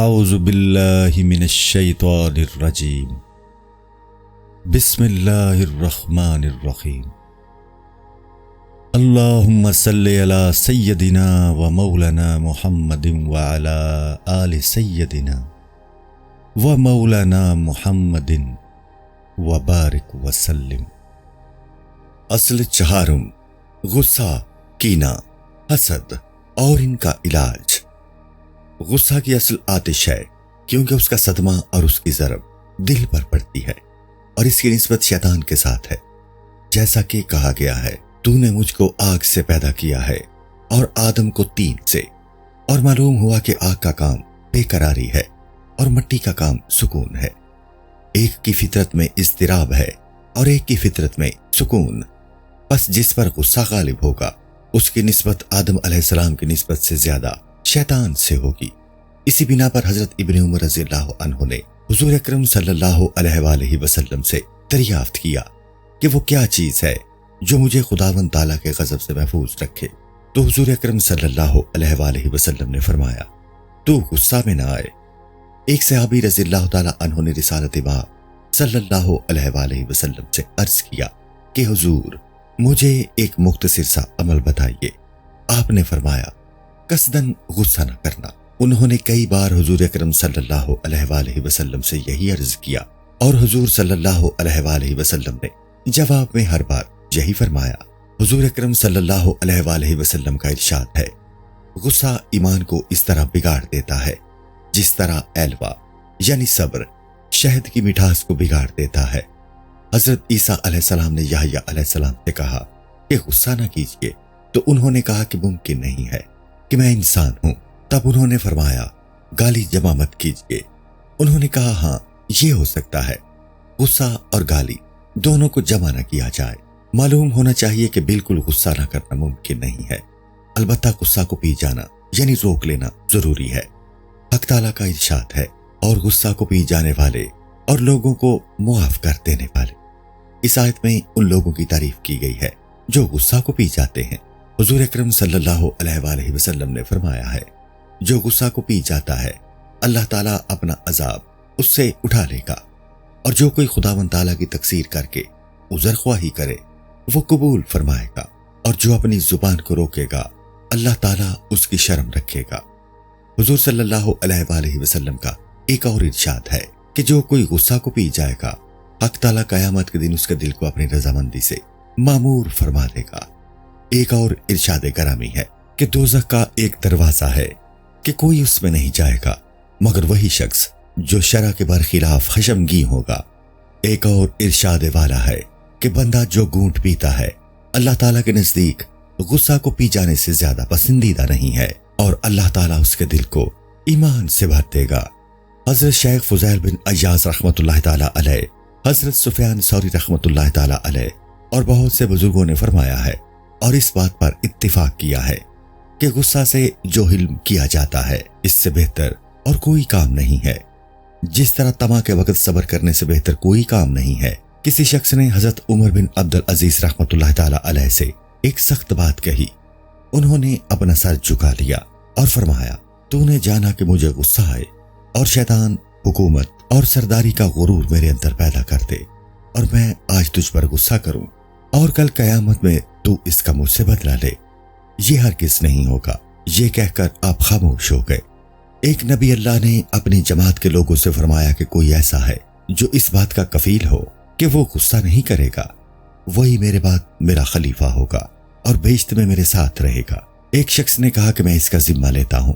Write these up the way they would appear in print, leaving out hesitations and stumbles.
اعوذ باللہ من الشیطان الرجیم بسم اللہ الرحمن الرحیم اللہم صلی علی سیدنا و مولانا محمد وعلی آل سیدنا و مولانا محمد وبارک وسلم۔ اصل چہارم، غصہ، کینہ، حسد اور ان کا علاج۔ غصہ کی اصل آتش ہے، کیونکہ اس کا صدمہ اور اس کی ضرب دل پر پڑتی ہے، اور اس کی نسبت شیطان کے ساتھ ہے۔ جیسا کہ کہا گیا ہے، تو نے مجھ کو آگ سے پیدا کیا ہے اور آدم کو طین سے، اور معلوم ہوا کہ آگ کا کام بے قراری ہے اور مٹی کا کام سکون ہے۔ ایک کی فطرت میں اضطراب ہے اور ایک کی فطرت میں سکون، بس جس پر غصہ غالب ہوگا اس کی نسبت آدم علیہ السلام کی نسبت سے زیادہ شیطان سے ہوگی۔ اسی بنا پر حضرت ابن عمر رضی اللہ عنہ نے حضور اکرم صلی اللہ علیہ وآلہ وسلم سے دریافت کیا کہ وہ کیا چیز ہے جو مجھے خداوند تعالیٰ کے غضب سے محفوظ رکھے، تو حضور اکرم صلی اللہ علیہ وآلہ وسلم نے فرمایا، تو غصہ میں نہ آئے۔ ایک صحابی رضی اللہ تعالیٰ عنہ نے رسالت مآب صلی اللہ علیہ وآلہ وسلم سے عرض کیا کہ حضور مجھے ایک مختصر سا عمل بتائیے۔ آپ نے فرمایا، قصداً غصہ نہ کرنا۔ انہوں نے کئی بار حضور اکرم صلی اللہ علیہ وآلہ وسلم سے یہی عرض کیا، اور حضور صلی اللہ علیہ وآلہ وسلم نے جواب میں ہر بار یہی فرمایا۔ حضور اکرم صلی اللہ علیہ وآلہ وسلم کا ارشاد ہے، غصہ ایمان کو اس طرح بگاڑ دیتا ہے جس طرح ایلوا یعنی صبر شہد کی مٹھاس کو بگاڑ دیتا ہے۔ حضرت عیسیٰ علیہ السلام نے یحییٰ علیہ السلام سے کہا کہ غصہ نہ کیجیے، تو انہوں نے کہا کہ ممکن نہیں ہے کہ میں انسان ہوں۔ تب انہوں نے فرمایا، گالی جمع مت کیجیے۔ انہوں نے کہا، ہاں یہ ہو سکتا ہے، غصہ اور گالی دونوں کو جمع نہ کیا جائے۔ معلوم ہونا چاہیے کہ بالکل غصہ نہ کرنا ممکن نہیں ہے، البتہ غصہ کو پی جانا یعنی روک لینا ضروری ہے۔ حق تعالیٰ کا ارشاد ہے، اور غصہ کو پی جانے والے اور لوگوں کو معاف کر دینے والے۔ اس آیت میں ان لوگوں کی تعریف کی گئی ہے جو غصہ کو پی جاتے ہیں۔ حضور اکرم صلی اللہ علیہ وآلہ وسلم نے فرمایا ہے، جو غصہ کو پی جاتا ہے اللہ تعالیٰ اپنا عذاب اس سے اٹھا لے گا، اور جو کوئی خداوند تعالیٰ کی تقصیر کر کے عذر خواہی کرے وہ قبول فرمائے گا، اور جو اپنی زبان کو روکے گا اللہ تعالیٰ اس کی شرم رکھے گا۔ حضور صلی اللہ علیہ وآلہ وسلم کا ایک اور ارشاد ہے کہ جو کوئی غصہ کو پی جائے گا حق تعالیٰ قیامت کے دن اس کے دل کو اپنی رضامندی سے معمور فرما دے گا۔ ایک اور ارشاد گرامی ہے کہ دوزخ کا ایک دروازہ ہے کہ کوئی اس میں نہیں جائے گا مگر وہی شخص جو شرع کے برخلاف خشمگین ہوگا۔ ایک اور ارشاد والا ہے کہ بندہ جو گھونٹ پیتا ہے اللہ تعالیٰ کے نزدیک غصہ کو پی جانے سے زیادہ پسندیدہ نہیں ہے، اور اللہ تعالیٰ اس کے دل کو ایمان سے بھر دے گا۔ حضرت شیخ فضیل بن عیاض رحمۃ اللہ تعالیٰ علیہ، حضرت سفیان ثوری رحمۃ اللہ تعالیٰ علیہ اور بہت سے بزرگوں نے فرمایا ہے اور اس بات پر اتفاق کیا ہے کہ غصہ سے جو حلم کیا جاتا ہے اس سے بہتر اور کوئی کام نہیں ہے۔ جس طرح طمع کے وقت صبر کرنے سے بہتر کوئی کام نہیں ہے۔ کسی شخص نے حضرت عمر بن عبد العزیز رحمۃ اللہ تعالیٰ علیہ سے ایک سخت بات کہی۔ انہوں نے اپنا سر جھکا لیا اور فرمایا، تو نے جانا کہ مجھے غصہ آئے اور شیطان حکومت اور سرداری کا غرور میرے اندر پیدا کر دے، اور میں آج تجھ پر غصہ کروں اور کل قیامت میں تو اس کا مجھ سے بدلہ لے۔ یہ ہرگز نہیں ہوگا۔ یہ کہہ کر آپ خاموش ہو گئے۔ ایک نبی اللہ نے اپنی جماعت کے لوگوں سے فرمایا کہ کوئی ایسا ہے جو اس بات کا کفیل ہو کہ وہ غصہ نہیں کرے گا، وہی میرے بعد میرا خلیفہ ہوگا اور بہشت میں میرے ساتھ رہے گا۔ ایک شخص نے کہا کہ میں اس کا ذمہ لیتا ہوں۔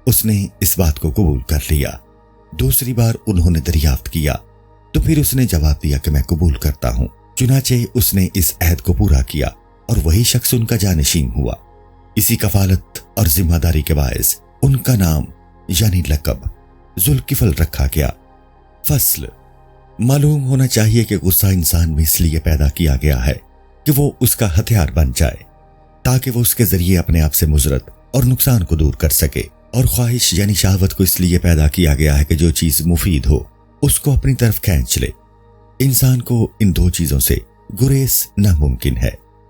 اس نے اس بات کو قبول کر لیا۔ دوسری بار انہوں نے دریافت کیا تو پھر اس نے جواب دیا کہ میں قبول کرتا ہوں۔ چنانچہ اس نے اس عہد کو پورا کیا اور وہی شخص ان کا جانشین ہوا۔ اسی کفالت اور ذمہ داری کے باعث ان کا نام یعنی لقب ذوالکفل رکھا گیا۔ فصل، معلوم ہونا چاہیے کہ غصہ انسان میں اس لیے پیدا کیا گیا ہے کہ وہ اس کا ہتھیار بن جائے، تاکہ وہ اس کے ذریعے اپنے آپ سے مضرت اور نقصان کو دور کر سکے، اور خواہش یعنی شہوت کو اس لیے پیدا کیا گیا ہے کہ جو چیز مفید ہو اس کو اپنی طرف کھینچ لے۔ انسان کو ان دو چیزوں سے گریز ناممکن ہے،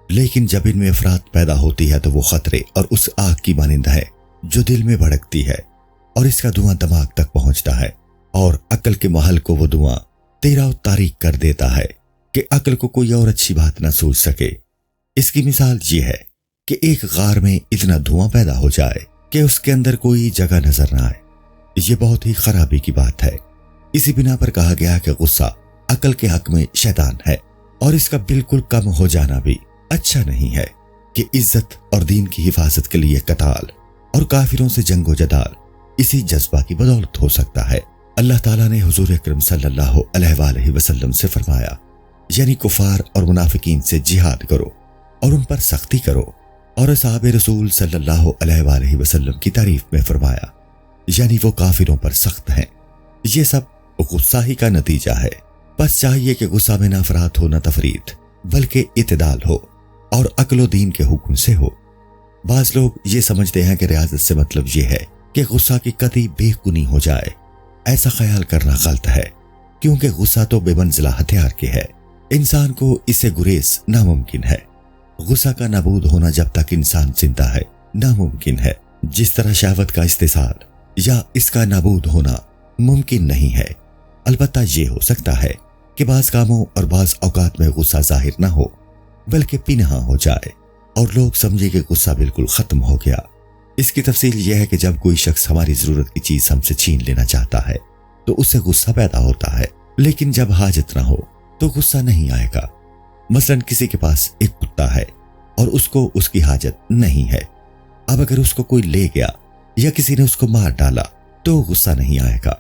لیکن جب ان میں افراد پیدا ہوتی ہے تو وہ خطرے اور اس آگ کی مانند ہے جو دل میں بھڑکتی ہے اور اس کا دھواں دماغ تک پہنچتا ہے اور عقل کے محل کو وہ دھواں تیرا و تاریک کر دیتا ہے کہ عقل کو کوئی اور اچھی بات نہ سوچ سکے۔ اس کی مثال یہ ہے کہ ایک غار میں اتنا دھواں پیدا ہو جائے کہ اس کے اندر کوئی جگہ نظر نہ آئے۔ یہ بہت ہی خرابی کی بات ہے۔ اسی بنا پر کہا گیا کہ غصہ عقل کے حق میں شیطان ہے اور اس کا بالکل کم ہو جانا بھی اچھا نہیں ہے کہ عزت اور دین کی حفاظت کے لیے قتال اور کافروں سے جنگ و جدال اسی جذبہ کی بدولت ہو سکتا ہے۔ اللہ تعالیٰ نے حضور اکرم صلی اللہ علیہ وآلہ وسلم سے فرمایا، یعنی کفار اور منافقین سے جہاد کرو اور ان پر سختی کرو، اور اصحاب رسول صلی اللہ علیہ وآلہ وسلم کی تعریف میں فرمایا، یعنی وہ کافروں پر سخت ہیں۔ یہ سب غصہ ہی کا نتیجہ ہے۔ بس چاہیے کہ غصہ میں نہ افراط ہو نہ تفریط، بلکہ اعتدال ہو اور عقل و دین کے حکم سے ہو۔ بعض لوگ یہ سمجھتے ہیں کہ ریاضت سے مطلب یہ ہے کہ غصہ کی قطعی بے کنی ہو جائے۔ ایسا خیال کرنا غلط ہے، کیونکہ غصہ تو بے منزلہ ہتھیار کے ہے۔ انسان کو اس سے گریز ناممکن ہے۔ غصہ کا نابود ہونا جب تک انسان زندہ ہے ناممکن ہے، جس طرح شہوت کا استحصال یا اس کا نابود ہونا ممکن نہیں ہے۔ البتہ یہ ہو سکتا ہے کہ بعض کاموں اور بعض اوقات میں غصہ ظاہر نہ ہو بلکہ پنہاں ہو جائے اور لوگ سمجھے کہ غصہ بالکل ختم ہو گیا۔ اس کی تفصیل یہ ہے کہ جب کوئی شخص ہماری ضرورت کی چیز ہم سے چھین لینا چاہتا ہے تو اس سے غصہ پیدا ہوتا ہے، لیکن جب حاجت نہ ہو تو غصہ نہیں آئے گا۔ مثلا کسی کے پاس ایک کتا ہے اور اس کو اس کی حاجت نہیں ہے۔ اب اگر اس کو کوئی لے گیا یا کسی نے اس کو مار ڈالا تو غصہ نہیں آئے گا۔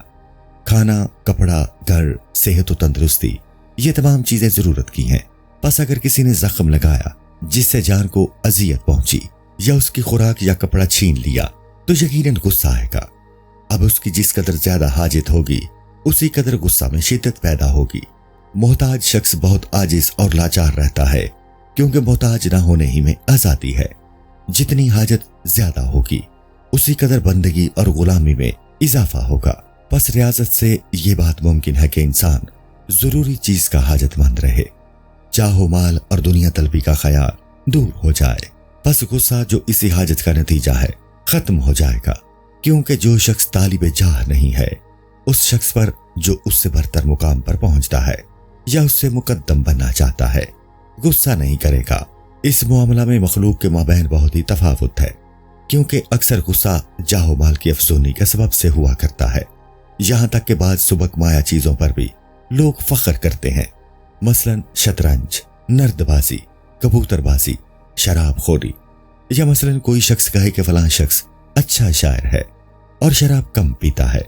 کھانا، کپڑا، گھر، صحت و تندرستی، یہ تمام چیزیں ضرورت کی ہیں۔ بس اگر کسی نے زخم لگایا جس سے جان کو اذیت پہنچی یا اس کی خوراک یا کپڑا چھین لیا تو یقیناً غصہ آئے گا۔ اب اس کی جس قدر زیادہ حاجت ہوگی اسی قدر غصہ میں شدت پیدا ہوگی۔ محتاج شخص بہت عاجز اور لاچار رہتا ہے، کیونکہ محتاج نہ ہونے ہی میں آزادی ہے۔ جتنی حاجت زیادہ ہوگی اسی قدر بندگی اور غلامی میں اضافہ ہوگا۔ بس ریاضت سے یہ بات ممکن ہے کہ انسان ضروری چیز کا حاجت مند رہے، چاہو مال اور دنیا طلبی کا خیال دور ہو جائے۔ بس غصہ جو اسی حاجت کا نتیجہ ہے ختم ہو جائے گا، کیونکہ جو شخص طالب جاہ نہیں ہے اس شخص پر جو اس سے برتر مقام پر پہنچتا ہے یا اس سے مقدم بننا چاہتا ہے غصہ نہیں کرے گا۔ اس معاملہ میں مخلوق کے مابین بہت ہی تفاوت ہے، کیونکہ اکثر غصہ جاہ و مال کی افزونی کا سبب سے ہوا کرتا ہے۔ یہاں تک کہ بعض سبک مایا چیزوں پر بھی لوگ فخر کرتے ہیں، مثلا شطرنج، نرد بازی، کبوتر بازی، شراب خوری، یا مثلا کوئی شخص کہے کہ فلاں شخص اچھا شاعر ہے اور شراب کم پیتا ہے۔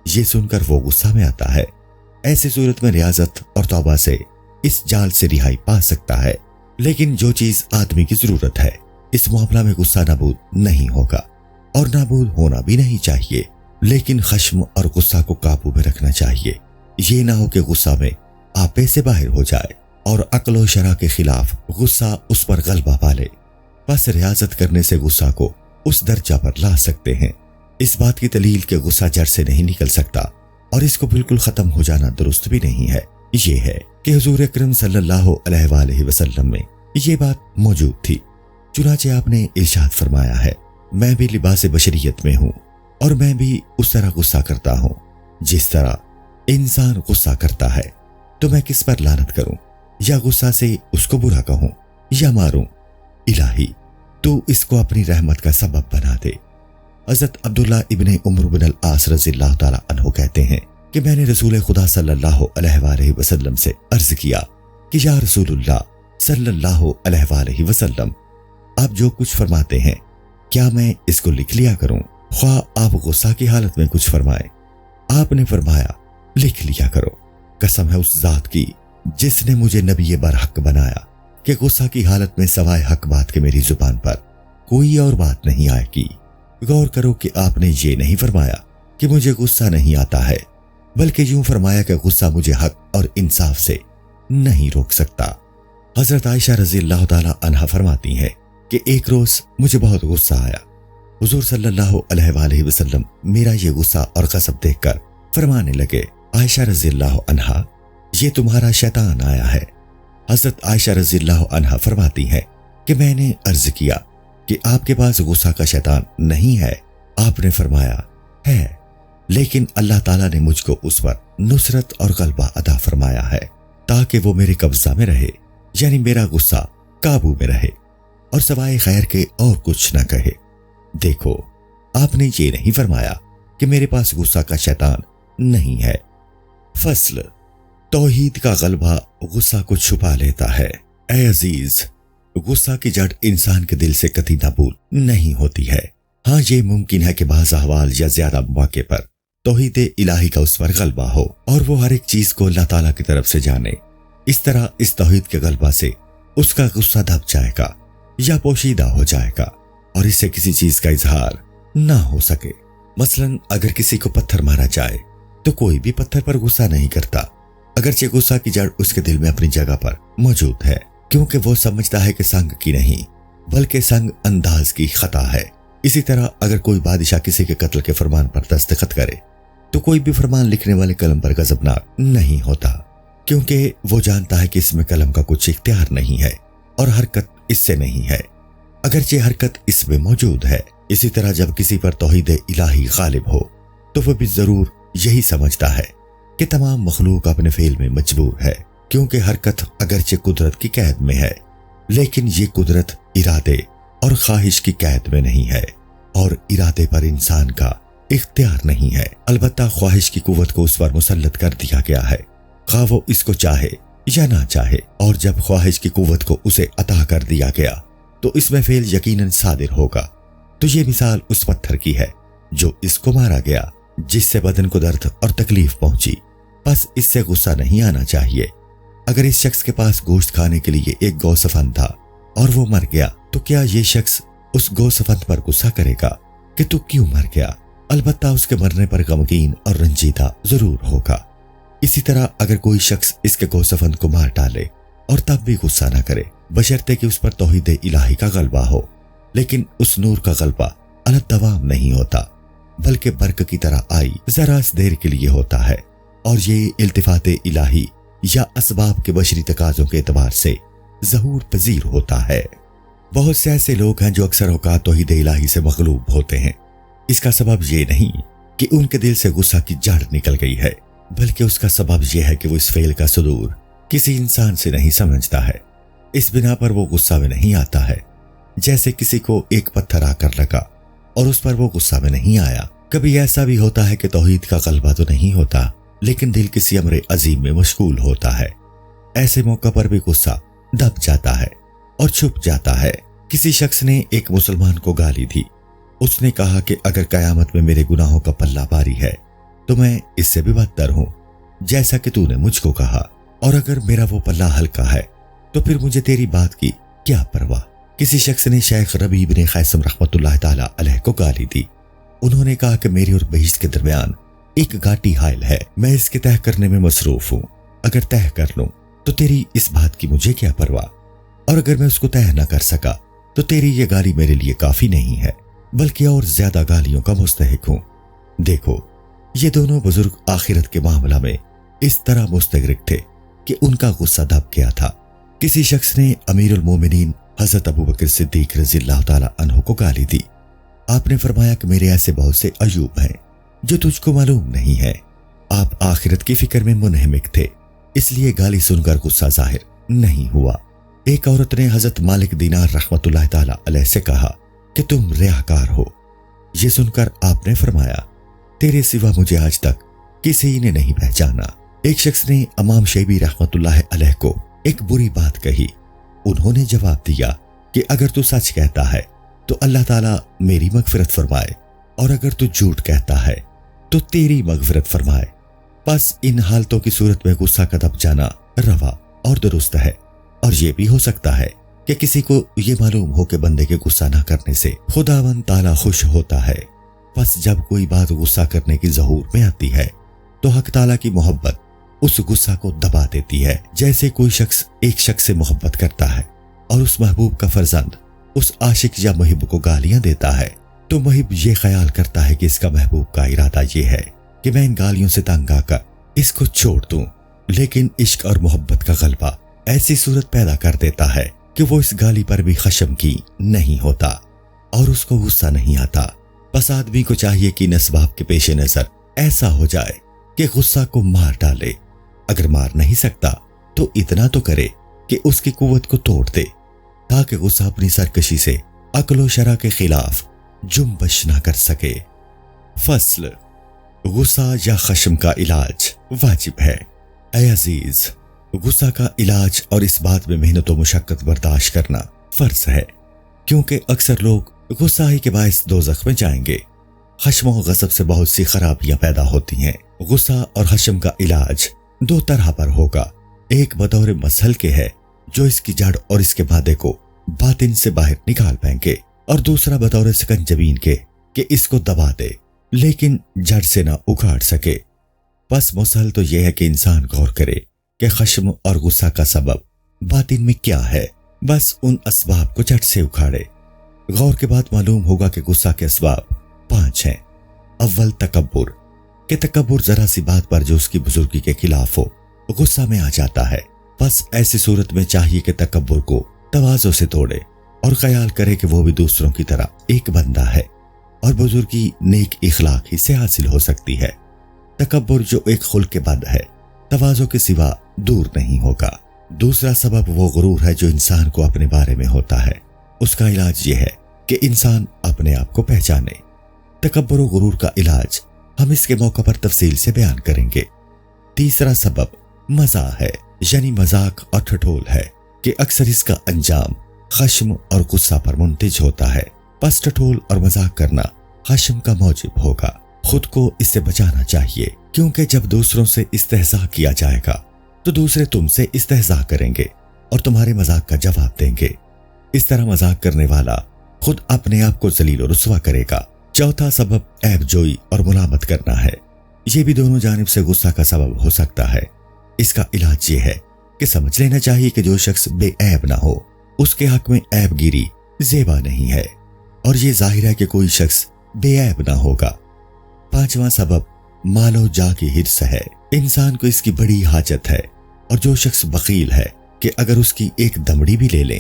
یہ سن کر وہ غصہ میں آتا ہے۔ ایسی صورت میں ریاضت اور توبہ سے اس جال سے رہائی پا سکتا ہے، لیکن جو چیز آدمی کی ضرورت ہے اس معاملہ میں غصہ نابود نہیں ہوگا اور نابود ہونا بھی نہیں چاہیے، لیکن خشم اور غصہ کو قابو میں رکھنا چاہیے۔ یہ نہ ہو کہ غصہ میں آپے سے باہر ہو جائے اور عقل و شرع کے خلاف غصہ اس پر غلبہ پالے۔ بس ریاضت کرنے سے غصہ کو اس درجہ پر لا سکتے ہیں۔ اس بات کی دلیل کہ غصہ جڑ سے نہیں نکل سکتا اور اس کو بالکل ختم ہو جانا درست بھی نہیں ہے، یہ ہے کہ حضور اکرم صلی اللہ علیہ وآلہ وسلم میں یہ بات موجود تھی۔ چنانچہ آپ نے ارشاد فرمایا ہے، میں بھی لباس بشریت میں ہوں اور میں بھی اس طرح غصہ کرتا ہوں جس طرح انسان غصہ کرتا ہے، تو میں کس پر لعنت کروں یا غصہ سے اس کو برا کہوں یا ماروں؟ الہی تو اس کو اپنی رحمت کا سبب بنا دے۔ حضرت عبداللہ ابن عمر بن العاص رضی اللہ تعالیٰ عنہ کہتے ہیں کہ میں نے رسول خدا صلی اللہ علیہ وآلہ وسلم سے عرض کیا کہ یا رسول اللہ صلی اللہ علیہ وآلہ وسلم، آپ جو کچھ فرماتے ہیں کیا میں اس کو لکھ لیا کروں، خواہ آپ غصہ کی حالت میں کچھ فرمائیں؟ آپ نے فرمایا، لکھ لیا کرو۔ قسم ہے اس ذات کی جس نے مجھے نبی برحق بنایا کہ غصہ کی حالت میں سوائے حق بات کے میری زبان پر کوئی اور بات نہیں آئے گی۔ غور کرو کہ آپ نے یہ نہیں فرمایا کہ مجھے غصہ نہیں آتا ہے، بلکہ یوں فرمایا کہ غصہ مجھے حق اور انصاف سے نہیں روک سکتا۔ حضرت عائشہ رضی اللہ تعالی عنہا فرماتی ہیں کہ ایک روز مجھے بہت غصہ آیا۔ حضور صلی اللہ علیہ وآلہ وسلم میرا یہ غصہ اور غضب دیکھ کر فرمانے لگے، عائشہ رضی اللہ عنہا، یہ تمہارا شیطان آیا ہے۔ حضرت عائشہ رضی اللہ عنہا فرماتی ہیں کہ میں نے عرض کیا کہ آپ کے پاس غصہ کا شیطان نہیں ہے؟ آپ نے فرمایا ہے۔ لیکن اللہ تعالیٰ نے مجھ کو اس پر نصرت اور غلبہ عطا فرمایا ہے تاکہ وہ میرے قبضہ میں رہے، یعنی میرا غصہ قابو میں رہے اور سوائے خیر کے اور کچھ نہ کہے۔ دیکھو، آپ نے یہ نہیں فرمایا کہ میرے پاس غصہ کا شیطان نہیں ہے۔ فصل، توحید کا غلبہ غصہ کو چھپا لیتا ہے۔ اے عزیز، غصہ کی جڑ انسان کے دل سے کتی نابود نہیں ہوتی ہے۔ ہاں، یہ ممکن ہے کہ بعض احوال یا زیادہ مواقع پر توحید الہی کا اس پر غلبہ ہو اور وہ ہر ایک چیز کو اللہ تعالیٰ کی طرف سے جانے۔ اس طرح اس توحید کے غلبہ سے اس کا غصہ دب جائے گا یا پوشیدہ ہو جائے گا اور اس سے کسی چیز کا اظہار نہ ہو سکے۔ مثلا اگر کسی کو پتھر مارا جائے تو کوئی بھی پتھر پر غصہ نہیں کرتا، اگرچہ غصہ کی جڑ اس کے دل میں اپنی جگہ پر موجود ہے، کیونکہ وہ سمجھتا ہے کہ سنگ کی نہیں بلکہ سنگ انداز کی خطا ہے۔ اسی طرح اگر کوئی بادشاہ کسی کے قتل کے فرمان پر دستخط کرے تو کوئی بھی فرمان لکھنے والے قلم پر غضبناک نہیں ہوتا، کیونکہ وہ جانتا ہے کہ اس میں قلم کا کچھ اختیار نہیں ہے اور حرکت اس سے نہیں ہے، اگرچہ حرکت اس میں موجود ہے۔ اسی طرح جب کسی پر توحید الہی غالب ہو تو وہ بھی ضرور یہی سمجھتا ہے کہ تمام مخلوق اپنے فعل میں مجبور ہے، کیونکہ حرکت اگرچہ قدرت کی قید میں ہے لیکن یہ قدرت ارادے اور خواہش کی قید میں نہیں ہے اور ارادے پر انسان کا اختیار نہیں ہے۔ البتہ خواہش کی قوت کو اس پر مسلط کر دیا گیا ہے، خواہ وہ اس کو چاہے یا نہ چاہے، اور جب خواہش کی قوت کو اسے عطا کر دیا گیا تو اس میں فعل یقیناً صادر ہوگا۔ تو یہ مثال اس پتھر کی ہے جو اس کو مارا گیا، جس سے بدن کو درد اور تکلیف پہنچی، بس اس سے غصہ نہیں آنا چاہیے۔ اگر اس شخص کے پاس گوشت کھانے کے لیے ایک گوسفند تھا اور وہ مر گیا تو کیا یہ شخص اس گوسفند پر غصہ کرے گا کہ تو کیوں مر گیا؟ البتہ اس کے مرنے پر غمگین اور رنجیدہ ضرور ہوگا۔ اسی طرح اگر کوئی شخص اس کے گوسفند کو مار ڈالے اور تب بھی غصہ نہ کرے، بشرطے کہ اس پر توحید الہی کا غلبہ ہو، لیکن اس نور کا غلبہ الدوام نہیں ہوتا بلکہ برق کی طرح آئی ذرا دیر کے لیے ہوتا ہے، اور یہ التفات الہی یا اسباب کے بشری تقاضوں کے اعتبار سے ظہور پذیر ہوتا ہے۔ بہت سے ایسے لوگ ہیں جو اکثر اوقات توحید الہی سے مغلوب ہوتے ہیں۔ اس کا سبب یہ نہیں کہ ان کے دل سے غصہ کی جڑ نکل گئی ہے، بلکہ اس کا سبب یہ ہے کہ وہ اس فعل کا صدور کسی انسان سے نہیں سمجھتا ہے، اس بنا پر وہ غصہ میں نہیں آتا ہے۔ جیسے کسی کو ایک پتھر آ کر لگا اور اس پر وہ غصہ میں نہیں آیا۔ کبھی ایسا بھی ہوتا ہے کہ توحید کا غلبہ تو نہیں ہوتا لیکن دل کسی امر عظیم میں مشغول ہوتا ہے، ایسے موقع پر بھی غصہ دب جاتا ہے اور چھپ جاتا ہے۔ کسی شخص نے ایک مسلمان کو گالی دی، اس نے کہا کہ اگر قیامت میں میرے گناہوں کا پلہ بھاری ہے تو میں اس سے بھی بدتر ہوں جیسا کہ تو نے مجھ کو کہا، اور اگر میرا وہ پلہ ہلکا ہے تو پھر مجھے تیری بات کی کیا پرواہ۔ کسی شخص نے شیخ ربیع بن خیثم رحمۃ اللہ تعالی علیہ کو گالی دی، انہوں نے کہا کہ میری اور بہشت کے درمیان ایک گھاٹی حائل ہے، میں اس کے طے کرنے میں مصروف ہوں، اگر طے کر لوں تو تیری اس بات کی مجھے کیا پرواہ، اور اگر میں اس کو طے نہ کر سکا تو تیری یہ گالی میرے لیے کافی نہیں ہے بلکہ اور زیادہ گالیوں کا مستحق ہوں۔ دیکھو، یہ دونوں بزرگ آخرت کے معاملہ میں اس طرح مستغرق تھے کہ ان کا غصہ دب گیا تھا۔ کسی شخص نے امیر المومنین حضرت ابو بکر صدیق رضی اللہ تعالی عنہ کو گالی دی، آپ نے فرمایا کہ میرے ایسے بہت سے عیوب ہیں جو تجھ کو معلوم نہیں ہے۔ آپ آخرت کی فکر میں منہمک تھے، اس لیے گالی سن کر غصہ ظاہر نہیں ہوا۔ ایک عورت نے حضرت مالک دینار رحمت اللہ تعالی علیہ سے کہا کہ تم ریاکار ہو۔ یہ سن کر آپ نے فرمایا، تیرے سوا مجھے آج تک کسی نے نہیں پہچانا۔ ایک شخص نے امام شیبی رحمت اللہ علیہ کو ایک بری بات کہی، انہوں نے جواب دیا کہ اگر تو سچ کہتا ہے تو اللہ تعالیٰ میری مغفرت فرمائے، اور اگر تو جھوٹ کہتا ہے تو تیری مغفرت فرمائے۔ بس ان حالتوں کی صورت میں غصہ کا دب جانا روا اور درست ہے، اور یہ بھی ہو سکتا ہے کہ کسی کو یہ معلوم ہو کہ بندے کے غصہ نہ کرنے سے خداوند تعالیٰ خوش ہوتا ہے۔ بس جب کوئی بات غصہ کرنے کی ظہور میں آتی ہے تو حق تعالیٰ کی محبت اس غصہ کو دبا دیتی ہے۔ جیسے کوئی شخص ایک شخص سے محبت کرتا ہے اور اس محبوب کا فرزند اس عاشق یا محب کو گالیاں دیتا ہے، تو محب یہ خیال کرتا ہے کہ اس کا محبوب کا ارادہ یہ ہے کہ میں ان گالیوں سے تنگ آ کر اس کو چھوڑ دوں، لیکن عشق اور محبت کا غلبہ ایسی صورت پیدا کر دیتا ہے کہ وہ اس گالی پر بھی خشم کی نہیں ہوتا اور اس کو غصہ نہیں آتا۔ بس آدمی کو چاہیے کہ ان اسباب کے پیش نظر ایسا ہو جائے کہ غصہ کو مار ڈالے، اگر مار نہیں سکتا تو اتنا تو کرے کہ اس کی قوت کو توڑ دے، تاکہ غصہ اپنی سرکشی سے عقل و شرع کے خلاف جنبش نہ کر سکے۔ فصل، غصہ یا خشم کا علاج واجب ہے۔ اے عزیز، غصہ کا علاج اور اس بات میں محنت و مشقت برداشت کرنا فرض ہے، کیونکہ اکثر لوگ غصہ ہی کے باعث دوزخ میں جائیں گے۔ خشم و غضب سے بہت سی خرابیاں پیدا ہوتی ہیں۔ غصہ اور خشم کا علاج دو طرح پر ہوگا، ایک بطور مسحل کے ہے جو اس کی جڑ اور اس کے مادے کو باطن سے باہر نکال پھینکے، اور دوسرا بطور سکنجبین کے کہ اس کو دبا دے لیکن جڑ سے نہ اکھاڑ سکے۔ بس مسحل تو یہ ہے کہ انسان غور کرے کہ خشم اور غصہ کا سبب باطن میں کیا ہے، بس ان اسباب کو جڑ سے اکھاڑے۔ غور کے بعد معلوم ہوگا کہ غصہ کے اسباب 5 ہیں۔ اول، تکبر، کہ تکبر ذرا سی بات پر جو اس کی بزرگی کے خلاف ہو غصہ میں آ جاتا ہے۔ بس ایسی صورت میں چاہیے کہ تکبر کو تواضع سے توڑے اور خیال کرے کہ وہ بھی دوسروں کی طرح ایک بندہ ہے، اور بزرگی نیک اخلاق ہی سے حاصل ہو سکتی ہے۔ تکبر جو ایک خلق کے بد ہے، تواضع کے سوا دور نہیں ہوگا۔ دوسرا سبب وہ غرور ہے جو انسان کو اپنے بارے میں ہوتا ہے۔ اس کا علاج یہ ہے کہ انسان اپنے آپ کو پہچانے۔ تکبر و غرور کا علاج ہم اس کے موقع پر تفصیل سے بیان کریں گے۔ تیسرا سبب مزاح ہے، یعنی مذاق اور ٹھٹول ہے، کہ اکثر اس کا انجام خشم اور غصہ پر منتج ہوتا ہے۔ پس ٹھٹول اور مذاق کرنا خشم کا موجب ہوگا۔ خود کو اس سے بچانا چاہیے، کیونکہ جب دوسروں سے استہزاء کیا جائے گا تو دوسرے تم سے استہزاء کریں گے اور تمہارے مذاق کا جواب دیں گے۔ اس طرح مذاق کرنے والا خود اپنے آپ کو ذلیل و رسوا کرے گا۔ چوتھا سبب عیب جوئی اور ملامت کرنا ہے۔ یہ بھی دونوں جانب سے غصہ کا سبب ہو سکتا ہے۔ اس کا علاج یہ ہے کہ سمجھ لینا چاہیے کہ جو شخص بے عیب نہ ہو اس کے حق میں عیب گیری زیبا نہیں ہے، اور یہ ظاہر ہے کہ کوئی شخص بے عیب نہ ہوگا۔ پانچواں سبب مال و جاہ کی حرص ہے۔ انسان کو اس کی بڑی حاجت ہے، اور جو شخص بخیل ہے کہ اگر اس کی ایک دمڑی بھی لے لے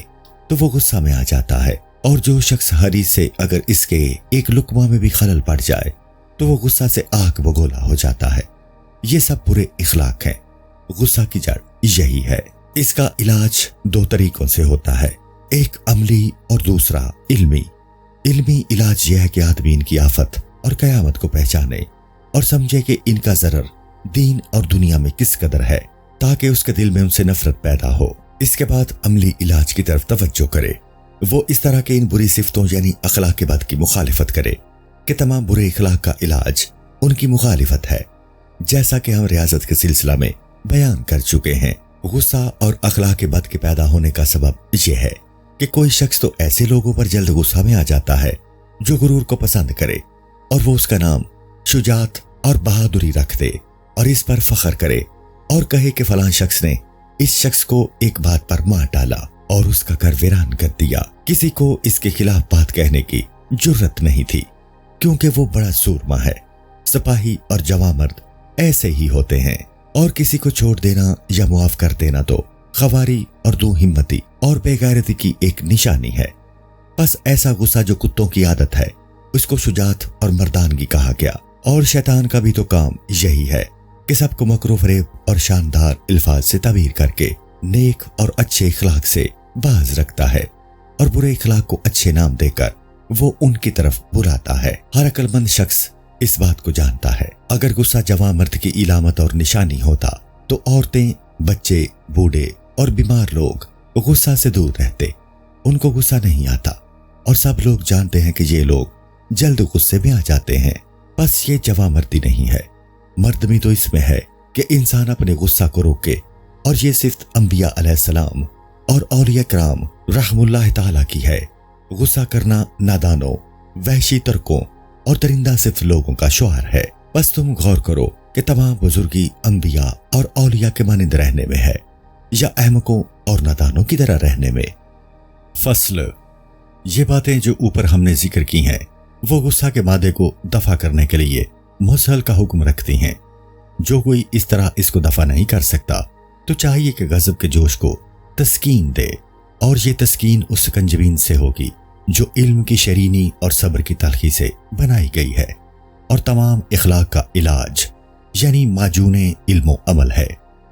تو وہ غصہ میں آ جاتا ہے، اور جو شخص ہری سے اگر اس کے ایک لقمہ میں بھی خلل پڑ جائے تو وہ غصہ سے آگ بگولا ہو جاتا ہے۔ یہ سب برے اخلاق ہیں۔ غصہ کی جڑ یہی ہے۔ اس کا علاج 2 طریقوں سے ہوتا ہے، ایک عملی اور دوسرا علمی۔ علمی علاج یہ ہے کہ آدمی ان کی آفت اور قیامت کو پہچانے اور سمجھے کہ ان کا ضرر دین اور دنیا میں کس قدر ہے، تاکہ اس کے دل میں ان سے نفرت پیدا ہو۔ اس کے بعد عملی علاج کی طرف توجہ کرے۔ وہ اس طرح کے ان بری صفتوں یعنی اخلاق بد کی مخالفت کرے کہ تمام برے اخلاق کا علاج ان کی مخالفت ہے، جیسا کہ ہم ریاضت کے سلسلہ میں بیان کر چکے ہیں۔ غصہ اور اخلاق بد کے پیدا ہونے کا سبب یہ ہے کہ کوئی شخص تو ایسے لوگوں پر جلد غصہ میں آ جاتا ہے جو غرور کو پسند کرے، اور وہ اس کا نام شجاعت اور بہادری رکھ دے اور اس پر فخر کرے اور کہے کہ فلاں شخص نے اس شخص کو ایک بات پر مار ڈالا اور اس کا گھر ویران کر دیا۔ کسی کو اس کے خلاف بات کہنے کی جرت نہیں تھی، کیونکہ وہ بڑا سورما ہے۔ سپاہی اور جواں مرد ایسے ہی ہوتے ہیں، اور کسی کو چھوڑ دینا یا معاف کر دینا تو خواری اور دو ہمتی اور بے غیرتی کی ایک نشانی ہے۔ بس ایسا غصہ جو کتوں کی عادت ہے اس کو شجاعت اور مردانگی کہا گیا، اور شیطان کا بھی تو کام یہی ہے کہ سب کو مکر و فریب اور شاندار الفاظ سے تعبیر کر کے نیک اور اچھے اخلاق سے باز رکھتا ہے، اور برے اخلاق کو اچھے نام دے کر وہ ان کی طرف بلاتا ہے۔ ہر عقل مند شخص اس بات کو جانتا ہے۔ اگر غصہ جوان مرد کی علامت اور نشانی ہوتا تو عورتیں، بچے، بوڑھے اور بیمار لوگ غصہ سے دور رہتے۔ ان کو غصہ نہیں آتا، اور سب لوگ جانتے ہیں کہ یہ لوگ جلد غصے میں آ جاتے ہیں۔ بس یہ جوان مردی نہیں ہے، مردمی تو اس میں ہے کہ انسان اپنے غصہ کو روکے، اور یہ صفت انبیاء علیہ السلام اور اولیاء کرام رحم اللہ تعالیٰ کی ہے۔ غصہ کرنا نادانوں، وحشی ترکوں اور درندہ صفت لوگوں کا شعار ہے۔ بس تم غور کرو کہ تمام بزرگی انبیاء اور اولیاء کے مانند رہنے میں ہے یا احمقوں اور نادانوں کی طرح رہنے میں۔ فصل، یہ باتیں جو اوپر ہم نے ذکر کی ہیں وہ غصہ کے مادے کو دفع کرنے کے لیے مسحل کا حکم رکھتی ہیں۔ جو کوئی اس طرح اس کو دفع نہیں کر سکتا تو چاہیے کہ غضب کے جوش کو تسکین دے، اور یہ تسکین اس سکنجبین سے ہوگی جو علم کی شرینی اور صبر کی تلخی سے بنائی گئی ہے۔ اور تمام اخلاق کا علاج یعنی معجون علم و عمل ہے۔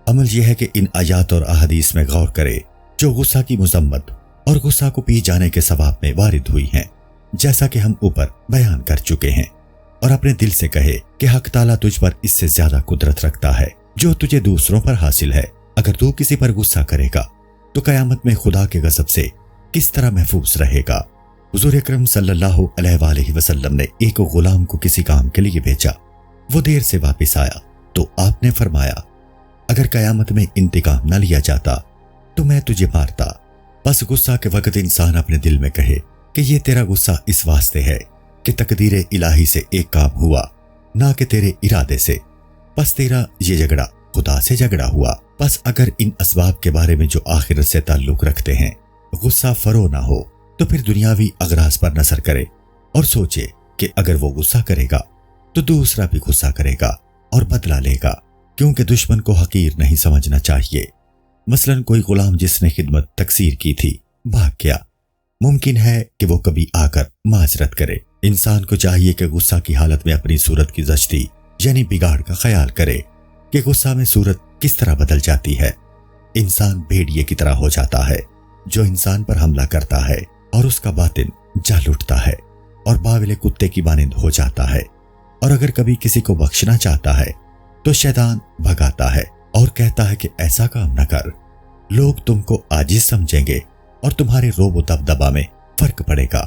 عمل یہ ہے کہ ان آیات اور احادیث میں غور کرے جو غصہ کی مذمت اور غصہ کو پی جانے کے ثواب میں وارد ہوئی ہیں، جیسا کہ ہم اوپر بیان کر چکے ہیں، اور اپنے دل سے کہے کہ حق تعالیٰ تجھ پر اس سے زیادہ قدرت رکھتا ہے جو تجھے دوسروں پر حاصل ہے۔ اگر تو کسی پر غصہ کرے گا تو قیامت میں خدا کے غضب سے کس طرح محفوظ رہے گا؟ حضور اکرم صلی اللہ علیہ وآلہ وسلم نے ایک غلام کو کسی کام کے لیے بھیجا۔ وہ دیر سے واپس آیا تو آپ نے فرمایا، اگر قیامت میں انتقام نہ لیا جاتا تو میں تجھے مارتا۔ بس غصہ کے وقت انسان اپنے دل میں کہے کہ یہ تیرا غصہ اس واسطے ہے کہ تقدیر الہی سے ایک کام ہوا، نہ کہ تیرے ارادے سے، بس تیرا یہ جھگڑا خدا سے جھگڑا ہوا۔ بس اگر ان اسباب کے بارے میں جو آخرت سے تعلق رکھتے ہیں غصہ فرو نہ ہو تو پھر دنیاوی اغراض پر نظر کرے اور سوچے کہ اگر وہ غصہ کرے گا تو دوسرا بھی غصہ کرے گا اور بدلہ لے گا، کیونکہ دشمن کو حقیر نہیں سمجھنا چاہیے۔ مثلا کوئی غلام جس نے خدمت تقصیر کی تھی بھاگ گیا، ممکن ہے کہ وہ کبھی آ کر معذرت کرے۔ انسان کو چاہیے کہ غصہ کی حالت میں اپنی صورت کی زشتی یعنی بگاڑ کا خیال کرے کہ غصہ میں صورت کس طرح بدل جاتی ہے۔ انسان بھیڑیے کی طرح ہو جاتا ہے جو انسان پر حملہ کرتا ہے اور اس کا باطن جل اٹھتا ہے اور باول کتے کی مانند ہو جاتا ہے، اور اگر کبھی کسی کو بخشنا چاہتا ہے تو شیطان بھگاتا ہے اور کہتا ہے کہ ایسا کام نہ کر، لوگ تم کو عاجز سمجھیں گے اور تمہارے روب و دبدبا میں فرق پڑے گا۔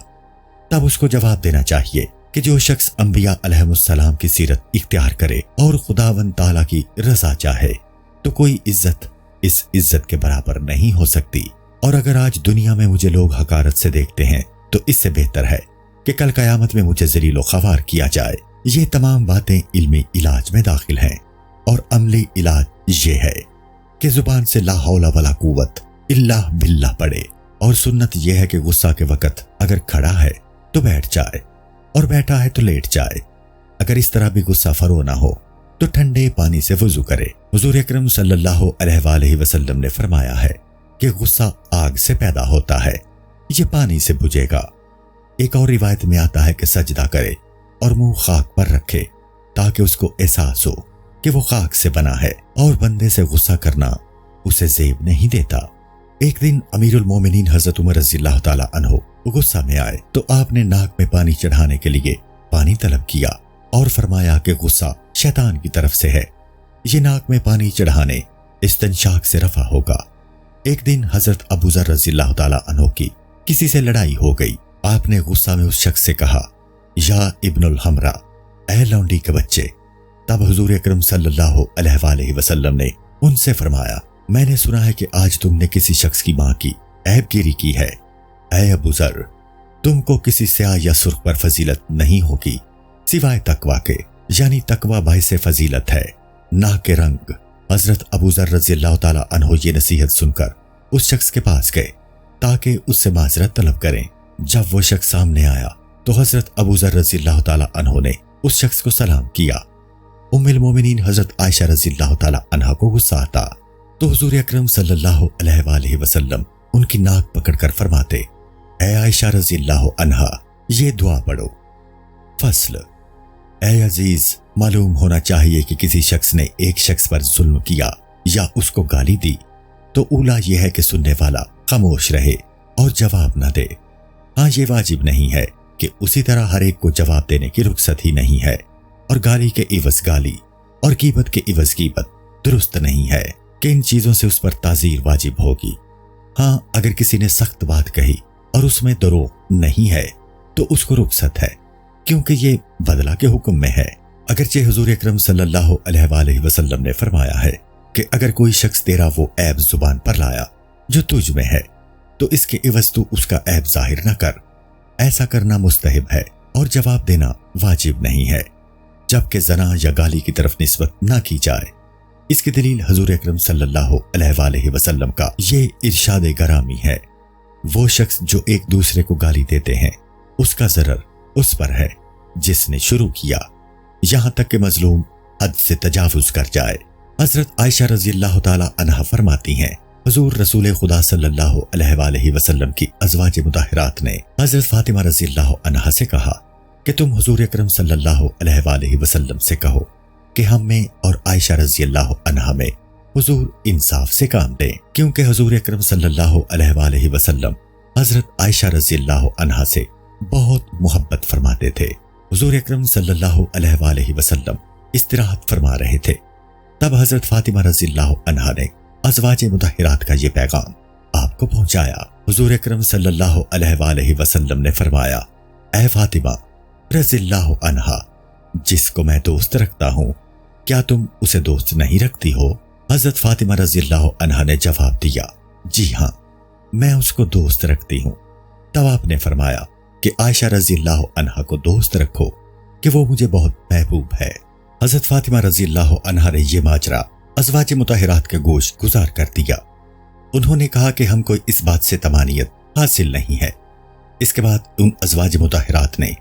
تب اس کو جواب دینا چاہیے کہ جو شخص انبیاء علیہ السلام کی سیرت اختیار کرے اور خداوند تعالیٰ کی رضا چاہے تو کوئی عزت اس عزت کے برابر نہیں ہو سکتی، اور اگر آج دنیا میں مجھے لوگ حقارت سے دیکھتے ہیں تو اس سے بہتر ہے کہ کل قیامت میں مجھے ذلیل و خوار کیا جائے۔ یہ تمام باتیں علمی علاج میں داخل ہیں، اور عملی علاج یہ ہے کہ زبان سے لا حول ولا قوت الا باللہ پڑھے، اور سنت یہ ہے کہ غصہ کے وقت اگر کھڑا ہے تو بیٹھ جائے اور بیٹھا ہے تو لیٹ جائے۔ اگر اس طرح بھی غصہ فرو نہ ہو تو ٹھنڈے پانی سے وضو کرے۔ حضور اکرم صلی اللہ علیہ وآلہ وسلم نے فرمایا ہے کہ غصہ آگ سے پیدا ہوتا ہے، یہ پانی سے بجھے گا۔ ایک اور روایت میں آتا ہے کہ سجدہ کرے اور منہ خاک پر رکھے تاکہ اس کو احساس ہو کہ وہ خاک سے بنا ہے، اور بندے سے غصہ کرنا اسے زیب نہیں دیتا۔ ایک دن امیر المومنین حضرت عمر رضی اللہ تعالی عنہ غصہ میں آئے تو آپ نے ناک میں پانی چڑھانے کے لیے پانی طلب کیا اور فرمایا کہ غصہ شیطان کی طرف سے ہے، یہ ناک میں پانی چڑھانے استنشاق سے رفع ہوگا۔ ایک دن حضرت ابو ذر رضی اللہ تعالی عنہ کی کسی سے لڑائی ہو گئی۔ آپ نے غصہ میں اس شخص سے کہا، یا ابن الحمرا، اے لونڈی کے بچے۔ تب حضور اکرم صلی اللہ علیہ وآلہ وسلم نے ان سے فرمایا، میں نے سنا ہے کہ آج تم نے کسی شخص کی ماں کی عیب گیری کی ہے۔ اے ابو ذر، تم کو کسی سیاہ یا سرخ پر فضیلت نہیں ہوگی سوائے تقوی کے، یعنی تقوی باعث فضیلت ہے، نہ کہ رنگ۔ حضرت ابو ذر رضی اللہ تعالی عنہ یہ نصیحت سن کر اس شخص کے پاس گئے تاکہ اس سے معذرت طلب کریں۔ جب وہ شخص سامنے آیا تو حضرت ابو ذر رضی اللہ تعالی عنہ نے اس شخص کو سلام کیا۔ ام المومنین حضرت عائشہ رضی اللہ تعالی عنہ کو غصہ آتا تو حضور اکرم صلی اللہ علیہ وآلہ وسلم ان کی ناک پکڑ کر فرماتے، اے عائشہ رضی اللہ عنہا، یہ دعا پڑھو۔ فصل: اے عزیز، معلوم ہونا چاہیے کہ کسی شخص نے ایک شخص پر ظلم کیا یا اس کو گالی دی تو اولا یہ ہے کہ سننے والا خاموش رہے اور جواب نہ دے۔ ہاں، یہ واجب نہیں ہے کہ اسی طرح ہر ایک کو جواب دینے کی رخصت ہی نہیں ہے، اور گالی کے عوض گالی اور غیبت کے عوض غیبت درست نہیں ہے کہ ان چیزوں سے اس پر تعزیر واجب ہوگی۔ ہاں، اگر کسی نے سخت بات کہی اور اس میں دروغ نہیں ہے تو اس کو رخصت ہے، کیونکہ یہ بدلہ کے حکم میں ہے۔ اگرچہ حضور اکرم صلی اللہ علیہ وآلہ وسلم نے فرمایا ہے کہ اگر کوئی شخص تیرا وہ عیب زبان پر لایا جو تجھ میں ہے تو اس کے عوض تو اس کا عیب ظاہر نہ کر۔ ایسا کرنا مستحب ہے اور جواب دینا واجب نہیں ہے، جبکہ زنا یا گالی کی طرف نسبت نہ کی جائے۔ اس کی دلیل حضور اکرم صلی اللہ علیہ وآلہ وسلم کا یہ ارشاد گرامی ہے، وہ شخص جو ایک دوسرے کو گالی دیتے ہیں اس کا ضرر اس پر ہے جس نے شروع کیا، یہاں تک کہ مظلوم حد سے تجاوز کر جائے۔ حضرت عائشہ رضی اللہ تعالی عنہا فرماتی ہیں، حضور رسول خدا صلی اللہ علیہ وآلہ وسلم کی ازواج مطہرات نے حضرت فاطمہ رضی اللہ عنہا سے کہا کہ تم حضور اکرم صلی اللہ علیہ وآلہ وسلم سے کہو کہ ہم میں اور عائشہ رضی اللہ عنہا میں حضور انصاف سے کام لیں، کیونکہ حضور اکرم صلی اللہ علیہ وآلہ وسلم حضرت عائشہ رضی اللہ عنہا سے بہت محبت فرماتے تھے۔ حضور اکرم صلی اللہ علیہ وآلہ وسلم استراحت فرما رہے تھے، تب حضرت فاطمہ رضی اللہ عنہا نے ازواج مطہرات کا یہ پیغام آپ کو پہنچایا۔ حضور اکرم صلی اللہ علیہ وآلہ وسلم نے فرمایا، اے فاطمہ رضی اللہ عنہا، جس کو میں دوست رکھتا ہوں کیا تم اسے دوست نہیں رکھتی ہو؟ حضرت فاطمہ رضی اللہ عنہا نے جواب دیا، جی ہاں میں اس کو دوست رکھتی ہوں۔ تب آپ نے فرمایا کہ عائشہ رضی اللہ عنہا کو دوست رکھو کہ وہ مجھے بہت محبوب ہے۔ حضرت فاطمہ رضی اللہ عنہا نے یہ ماجرا ازواج مطہرات کے گوش گزار کر دیا۔ انہوں نے کہا کہ ہم کو اس بات سے طمانیت حاصل نہیں ہے۔ اس کے بعد ان ازواج مطہرات نے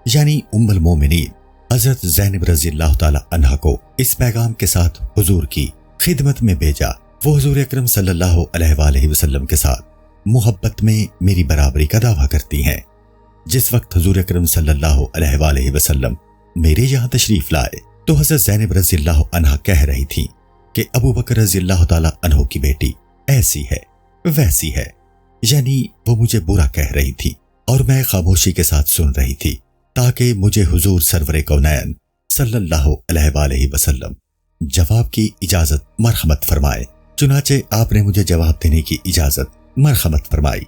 یعنی ام المومنین حضرت زینب رضی اللہ تعالی عنہا کو اس پیغام کے ساتھ حضور کی خدمت میں بھیجا۔ وہ حضور اکرم صلی اللہ علیہ وآلہ وسلم کے ساتھ محبت میں میری برابری کا دعویٰ کرتی ہیں۔ جس وقت حضور اکرم صلی اللہ علیہ وآلہ وسلم میرے یہاں تشریف لائے تو حضرت زینب رضی اللہ عنہا کہہ رہی تھی کہ ابو بکر رضی اللہ تعالی عنہ کی بیٹی ایسی ہے ویسی ہے، یعنی وہ مجھے برا کہہ رہی تھی اور میں خاموشی کے ساتھ سن رہی تھی تاکہ مجھے حضور سرور کونین صلی اللہ علیہ وآلہ وسلم جواب کی اجازت مرحمت فرمائے۔ چنانچہ آپ نے مجھے جواب دینے کی اجازت مرحمت فرمائی۔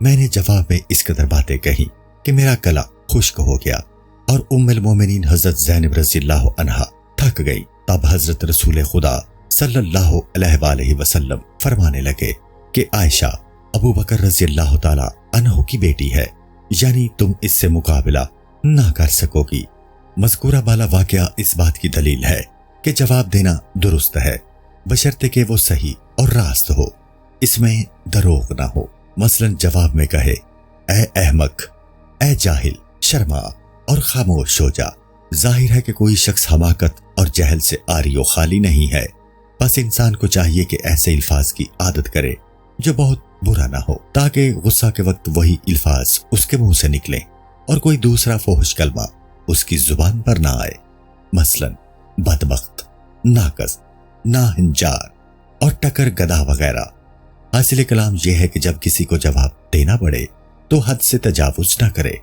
میں نے جواب میں اس قدر باتیں کہیں کہ میرا گلا خشک ہو گیا اور ام المومنین حضرت زینب رضی اللہ عنہا تھک گئی۔ تب حضرت رسول خدا صلی اللہ علیہ وآلہ وسلم فرمانے لگے کہ عائشہ ابو بکر رضی اللہ تعالی عنہ کی بیٹی ہے، یعنی تم اس سے مقابلہ نہ کر سکو گی۔ مذکورہ بالا واقعہ اس بات کی دلیل ہے کہ جواب دینا درست ہے، بشرطے کہ وہ صحیح اور راست ہو، اس میں دروغ نہ ہو۔ مثلا جواب میں کہے، اے احمق، اے جاہل، شرما اور خاموش ہو جا۔ ظاہر ہے کہ کوئی شخص حماقت اور جہل سے عاری و خالی نہیں ہے، بس انسان کو چاہیے کہ ایسے الفاظ کی عادت کرے جو بہت برا نہ ہو، تاکہ غصہ کے وقت وہی الفاظ اس کے منہ سے نکلیں اور کوئی دوسرا فحش کلمہ اس کی زبان پر نہ آئے، مثلا بدبخت، ناقص، ناہنجار اور ٹکر گدھا وغیرہ۔ حاصل کلام یہ ہے کہ جب کسی کو جواب دینا پڑے تو حد سے تجاوز نہ کرے،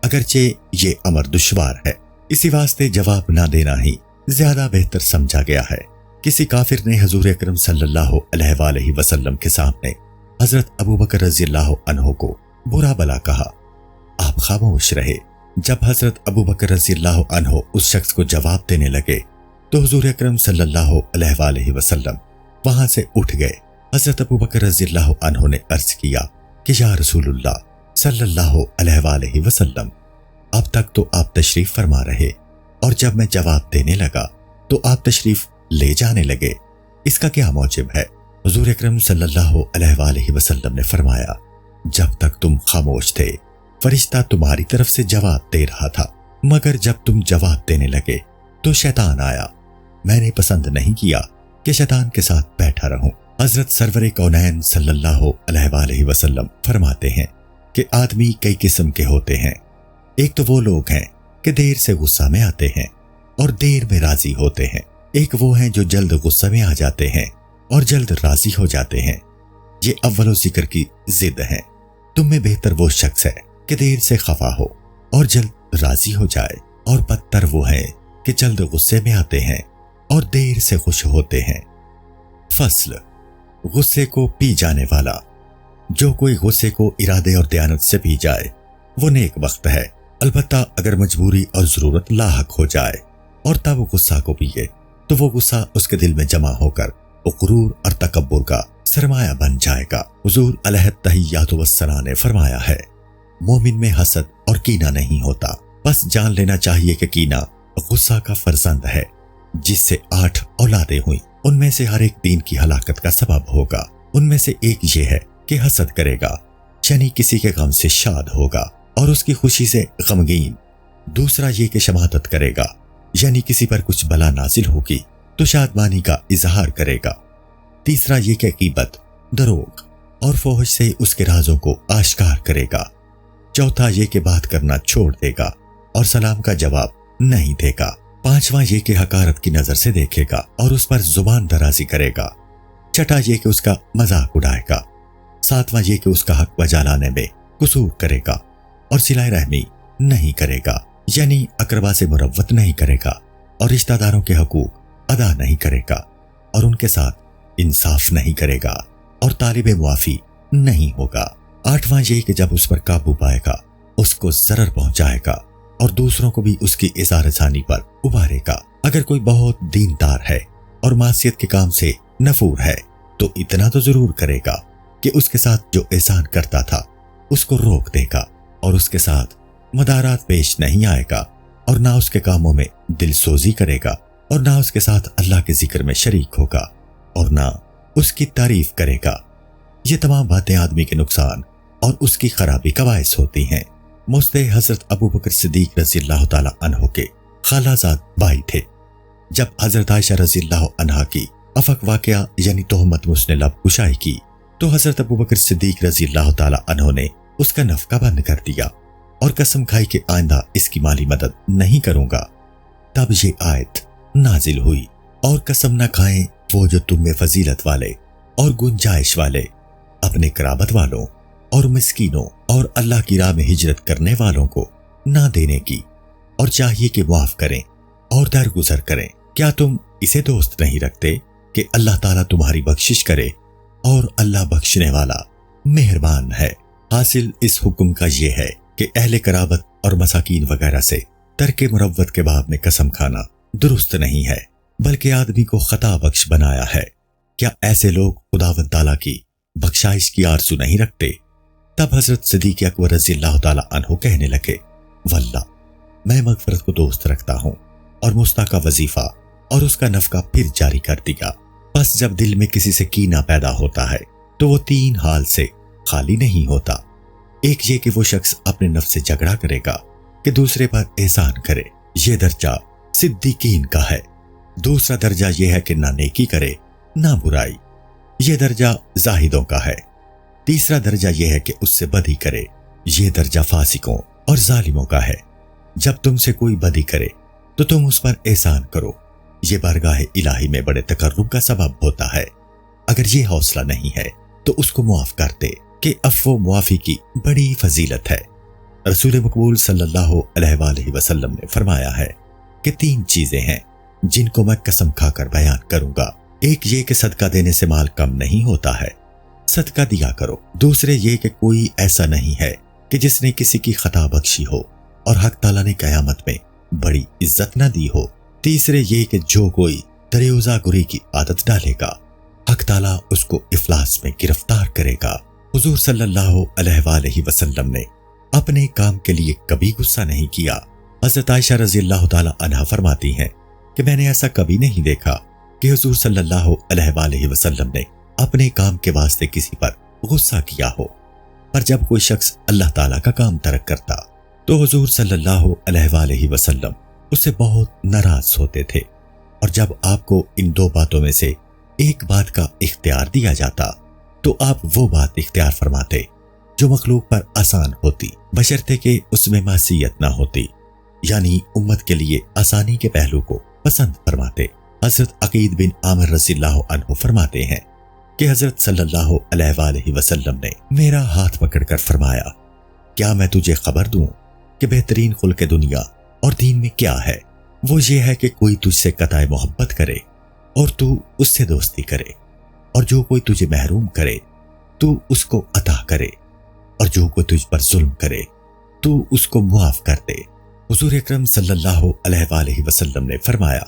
اگرچہ یہ امر دشوار ہے، اسی واسطے جواب نہ دینا ہی زیادہ بہتر سمجھا گیا ہے۔ کسی کافر نے حضور اکرم صلی اللہ علیہ وآلہ وسلم کے سامنے حضرت ابو بکر رضی اللہ عنہ کو برا بلا کہا، آپ خاموش رہے۔ جب حضرت ابو بکر رضی اللہ عنہ اس شخص کو جواب دینے لگے تو حضور اکرم صلی اللہ علیہ وآلہ وسلم وہاں سے اٹھ گئے۔ حضرت ابو بکر رضی اللہ عنہ نے عرض کیا کہ یا رسول اللہ صلی اللہ علیہ وآلہ وسلم، اب تک تو آپ تشریف فرما رہے اور جب میں جواب دینے لگا تو آپ تشریف لے جانے لگے، اس کا کیا موجب ہے؟ حضور اکرم صلی اللہ علیہ وآلہ وسلم نے فرمایا، جب تک تم خاموش تھے فرشتہ تمہاری طرف سے جواب دے رہا تھا، مگر جب تم جواب دینے لگے تو شیطان آیا، میں نے پسند نہیں کیا کہ شیطان کے ساتھ بیٹھا رہوں۔ حضرت سرور کونین صلی اللہ علیہ وآلہ وسلم فرماتے ہیں کہ آدمی کئی قسم کے ہوتے ہیں، ایک تو وہ لوگ ہیں کہ دیر سے غصہ میں آتے ہیں اور دیر میں راضی ہوتے ہیں، ایک وہ ہیں جو جلد غصہ میں آ جاتے ہیں اور جلد راضی ہو جاتے ہیں۔ یہ اول و ذکر کی ضد ہے۔ تم میں بہتر وہ شخص ہے کہ دیر سے خفا ہو اور جلد راضی ہو جائے، اور بدتر وہ ہیں کہ جلد غصے میں آتے ہیں اور دیر سے خوش ہوتے ہیں۔ فصل، غصے کو پی جانے والا۔ جو کوئی غصے کو ارادے اور دیانت سے پی جائے وہ نیک وقت ہے، البتہ اگر مجبوری اور ضرورت لاحق ہو جائے اور تب غصہ کو پیے تو وہ غصہ اس کے دل میں جمع ہو کر غرور اور تکبر کا سرمایہ بن جائے گا۔ حضور علیہ التحیات والثناء نے فرمایا ہے، مومن میں حسد اور کینہ نہیں ہوتا، بس جان لینا چاہیے کہ کینہ غصہ کا فرزند ہے، جس سے 8 اولادیں ہوئیں، ان میں سے ہر ایک دین کی ہلاکت کا سبب ہوگا۔ ان میں سے ایک یہ ہے کہ حسد کرے گا، یعنی کسی کے غم سے شاد ہوگا اور اس کی خوشی سے غمگین۔ دوسرا یہ کہ شماتت کرے گا، یعنی کسی پر کچھ بلا نازل ہوگی تو شادمانی کا اظہار کرے گا۔ تیسرا یہ کہ غیبت، دروغ اور فحش سے اس کے رازوں کو آشکار کرے گا۔ چوتھا یہ کہ بات کرنا چھوڑ دے گا اور سلام کا جواب نہیں دے گا۔ پانچواں یہ کہ حقارت کی نظر سے دیکھے گا اور اس پر زبان درازی کرے گا۔ چھٹا یہ کہ اس کا مذاق اڑائے گا۔ ساتواں یہ کہ اس کا حق بجا لانے میں قصور کرے گا اور صلہ رحمی نہیں کرے گا، یعنی اقربا سے مروت نہیں کرے گا اور رشتہ داروں کے حقوق ادا نہیں کرے گا اور ان کے ساتھ انصاف نہیں کرے گا اور طالب معافی نہیں ہوگا۔ آٹھواں یہ کہ جب اس پر قابو پائے گا اس کو ضرر پہنچائے گا اور دوسروں کو بھی اس کی اظہار ثانی پر ابھارے گا۔ اگر کوئی بہت دیندار ہے اور معصیت کے کام سے نفور ہے تو اتنا تو ضرور کرے گا کہ اس کے ساتھ جو احسان کرتا تھا اس کو روک دے گا اور اس کے ساتھ مدارات پیش نہیں آئے گا اور نہ اس کے کاموں میں دل سوزی کرے گا اور نہ اس کے ساتھ اللہ کے ذکر میں شریک ہوگا اور نہ اس کی تعریف کرے گا۔ یہ تمام باتیں آدمی کے نقصان اور اس کی خرابی کا باعث ہوتی ہیں۔ مستح حضرت ابو بکر صدیق رضی اللہ تعالی عنہ کے خالہ زاد بھائی تھے۔ جب حضرت عائشہ رضی اللہ عنہا کی افق واقعہ یعنی تہمت میں اس نے لب کشائی کی تو حضرت ابو بکر صدیق رضی اللہ تعالی عنہ نے اس کا نفقہ بند کر دیا اور قسم کھائی کہ آئندہ اس کی مالی مدد نہیں کروں گا۔ تب یہ آیت نازل ہوئی، اور قسم نہ کھائیں وہ جو تم میں فضیلت والے اور گنجائش والے اپنے قرابت والوں اور مسکینوں اور اللہ کی راہ میں ہجرت کرنے والوں کو نہ دینے کی، اور چاہیے کہ معاف کریں اور درگزر کریں۔ کیا تم اسے دوست نہیں رکھتے کہ اللہ تعالیٰ تمہاری بخشش کرے اور اللہ بخشنے والا مہربان ہے۔ حاصل اس حکم کا یہ ہے کہ اہل قرابت اور مساکین وغیرہ سے ترک مروت کے باب میں قسم کھانا درست نہیں ہے، بلکہ آدمی کو خطا بخش بنایا ہے۔ کیا ایسے لوگ خداوند تعالیٰ کی بخشائش کی آرزو نہیں رکھتے؟ تب حضرت صدیق اکبر رضی اللہ تعالیٰ عنہ کہنے لگے، واللہ میں مغفرت کو دوست رکھتا ہوں اور مستح کا وظیفہ اور اس کا نفقہ پھر جاری کر دیا۔ بس جب دل میں کسی سے کینہ پیدا ہوتا ہے تو وہ تین حال سے خالی نہیں ہوتا۔ ایک یہ کہ وہ شخص اپنے نفس سے جھگڑا کرے گا کہ دوسرے پر احسان کرے، یہ درجہ صدیقین کا ہے۔ دوسرا درجہ یہ ہے کہ نہ نیکی کرے نہ برائی، یہ درجہ زاہدوں کا ہے۔ تیسرا درجہ یہ ہے کہ اس سے بدی کرے، یہ درجہ فاسقوں اور ظالموں کا ہے۔ جب تم سے کوئی بدی کرے تو تم اس پر احسان کرو، یہ بارگاہ الہی میں بڑے تقرب کا سبب ہوتا ہے۔ اگر یہ حوصلہ نہیں ہے تو اس کو معاف کر دے کہ عفو معافی کی بڑی فضیلت ہے۔ رسول مقبول صلی اللہ علیہ وآلہ وسلم نے فرمایا ہے کہ تین چیزیں ہیں جن کو میں قسم کھا کر بیان کروں گا۔ ایک یہ کہ صدقہ دینے سے مال کم نہیں ہوتا ہے، صدقہ دیا کرو۔ دوسرے یہ کہ کوئی ایسا نہیں ہے کہ جس نے کسی کی خطا بخشی ہو اور حق تعالیٰ نے قیامت میں بڑی عزت نہ دی ہو۔ تیسرے یہ کہ جو کوئی دریوزہ گری کی عادت ڈالے گا حق تعالیٰ اس کو افلاس میں گرفتار کرے گا۔ حضور صلی اللہ علیہ وآلہ وسلم نے اپنے کام کے لیے کبھی غصہ نہیں کیا۔ حضرت عائشہ رضی اللہ تعالی عنہا فرماتی ہیں کہ میں نے ایسا کبھی نہیں دیکھا کہ حضور صلی اللہ علیہ وآلہ وسلم نے اپنے کام کے واسطے کسی پر غصہ کیا ہو، پر جب کوئی شخص اللہ تعالیٰ کا کام ترک کرتا تو حضور صلی اللہ علیہ وآلہ وسلم اس سے بہت ناراض ہوتے تھے، اور جب آپ کو ان دو باتوں میں سے ایک بات کا اختیار دیا جاتا تو آپ وہ بات اختیار فرماتے جو مخلوق پر آسان ہوتی، بشرطے کہ اس میں معصیت نہ ہوتی، یعنی امت کے لیے آسانی کے پہلو کو پسند فرماتے۔ حضرت عقید بن عامر رضی اللہ عنہ فرماتے ہیں کہ حضرت صلی اللہ علیہ وآلہ وسلم نے میرا ہاتھ پکڑ کر فرمایا، کیا میں تجھے خبر دوں کہ بہترین خلق دنیا اور دین میں کیا ہے؟ وہ یہ ہے کہ کوئی تجھ سے قطع محبت کرے اور تو اس سے دوستی کرے، اور جو کوئی تجھے محروم کرے تو اس کو عطا کرے، اور جو کوئی تجھ پر ظلم کرے تو اس کو معاف کر دے۔ حضور اکرم صلی اللہ علیہ وآلہ وسلم نے فرمایا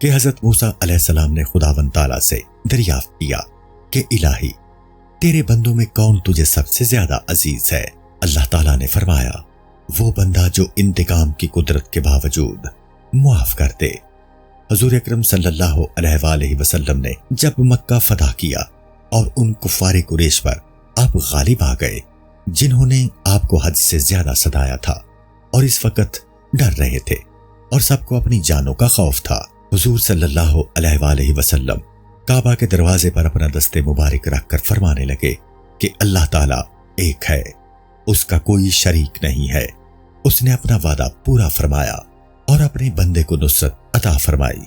کہ حضرت موسیٰ علیہ السلام نے خداوند تعالیٰ سے دریافت کیا کہ الہی تیرے بندوں میں کون تجھے سب سے زیادہ عزیز ہے؟ اللہ تعالیٰ نے فرمایا، وہ بندہ جو انتقام کی قدرت کے باوجود معاف کر دے۔ حضور اکرم صلی اللہ علیہ وآلہ وسلم نے جب مکہ فتح کیا اور ان کفار قریش پر آپ غالب آ گئے جنہوں نے آپ کو حد سے زیادہ ستایا تھا اور اس وقت ڈر رہے تھے اور سب کو اپنی جانوں کا خوف تھا، حضور صلی اللہ علیہ وآلہ وسلم کعبہ کے دروازے پر اپنا دست مبارک رکھ کر فرمانے لگے کہ اللہ تعالیٰ ایک ہے، اس کا کوئی شریک نہیں ہے، اس نے اپنا وعدہ پورا فرمایا اور اپنے بندے کو نصرت عطا فرمائی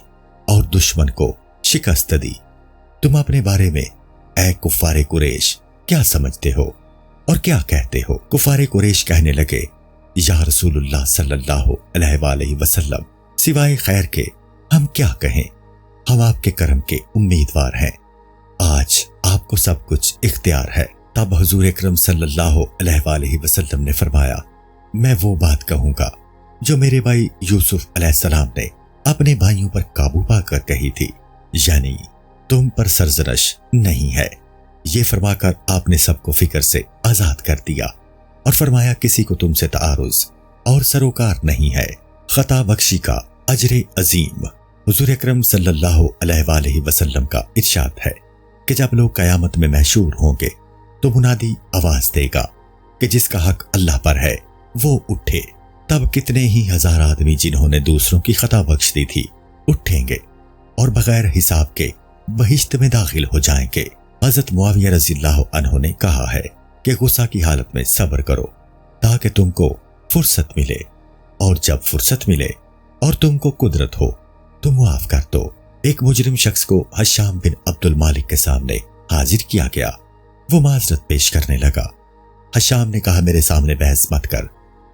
اور دشمن کو شکست دی۔ تم اپنے بارے میں اے کفار قریش کیا سمجھتے ہو اور کیا کہتے ہو؟ کفار قریش کہنے لگے یا رسول اللہ صلی اللہ علیہ وآلہ وسلم، سوائے خیر کے ہم کیا کہیں؟ ہم آپ کے کرم کے امیدوار ہیں، آج آپ کو سب کچھ اختیار ہے۔ تب حضور اکرم صلی اللہ علیہ وآلہ وسلم نے فرمایا میں وہ بات کہوں گا جو میرے بھائی یوسف علیہ السلام نے اپنے بھائیوں پر قابو پا کر کہی تھی، یعنی تم پر سرزنش نہیں ہے۔ یہ فرما کر آپ نے سب کو فکر سے آزاد کر دیا اور فرمایا کسی کو تم سے تعارض اور سروکار نہیں ہے۔ خطا بخشی کا اجر عظیم۔ حضور اکرم صلی اللہ علیہ وآلہ وسلم کا ارشاد ہے کہ جب لوگ قیامت میں محشور ہوں گے تو منادی آواز دے گا کہ جس کا حق اللہ پر ہے وہ اٹھے۔ تب کتنے ہی ہزار آدمی جنہوں نے دوسروں کی خطا بخش دی تھی اٹھیں گے اور بغیر حساب کے بہشت میں داخل ہو جائیں گے۔ حضرت معاویہ رضی اللہ عنہ نے کہا ہے کہ غصہ کی حالت میں صبر کرو تاکہ تم کو فرصت ملے، اور جب فرصت ملے اور تم کو قدرت ہو تو معاف کر دو۔ ایک مجرم شخص کو حشام بن عبد المالک کے سامنے حاضر کیا گیا۔ وہ معذرت پیش کرنے لگا۔ حشام نے کہا میرے سامنے بحث مت کر۔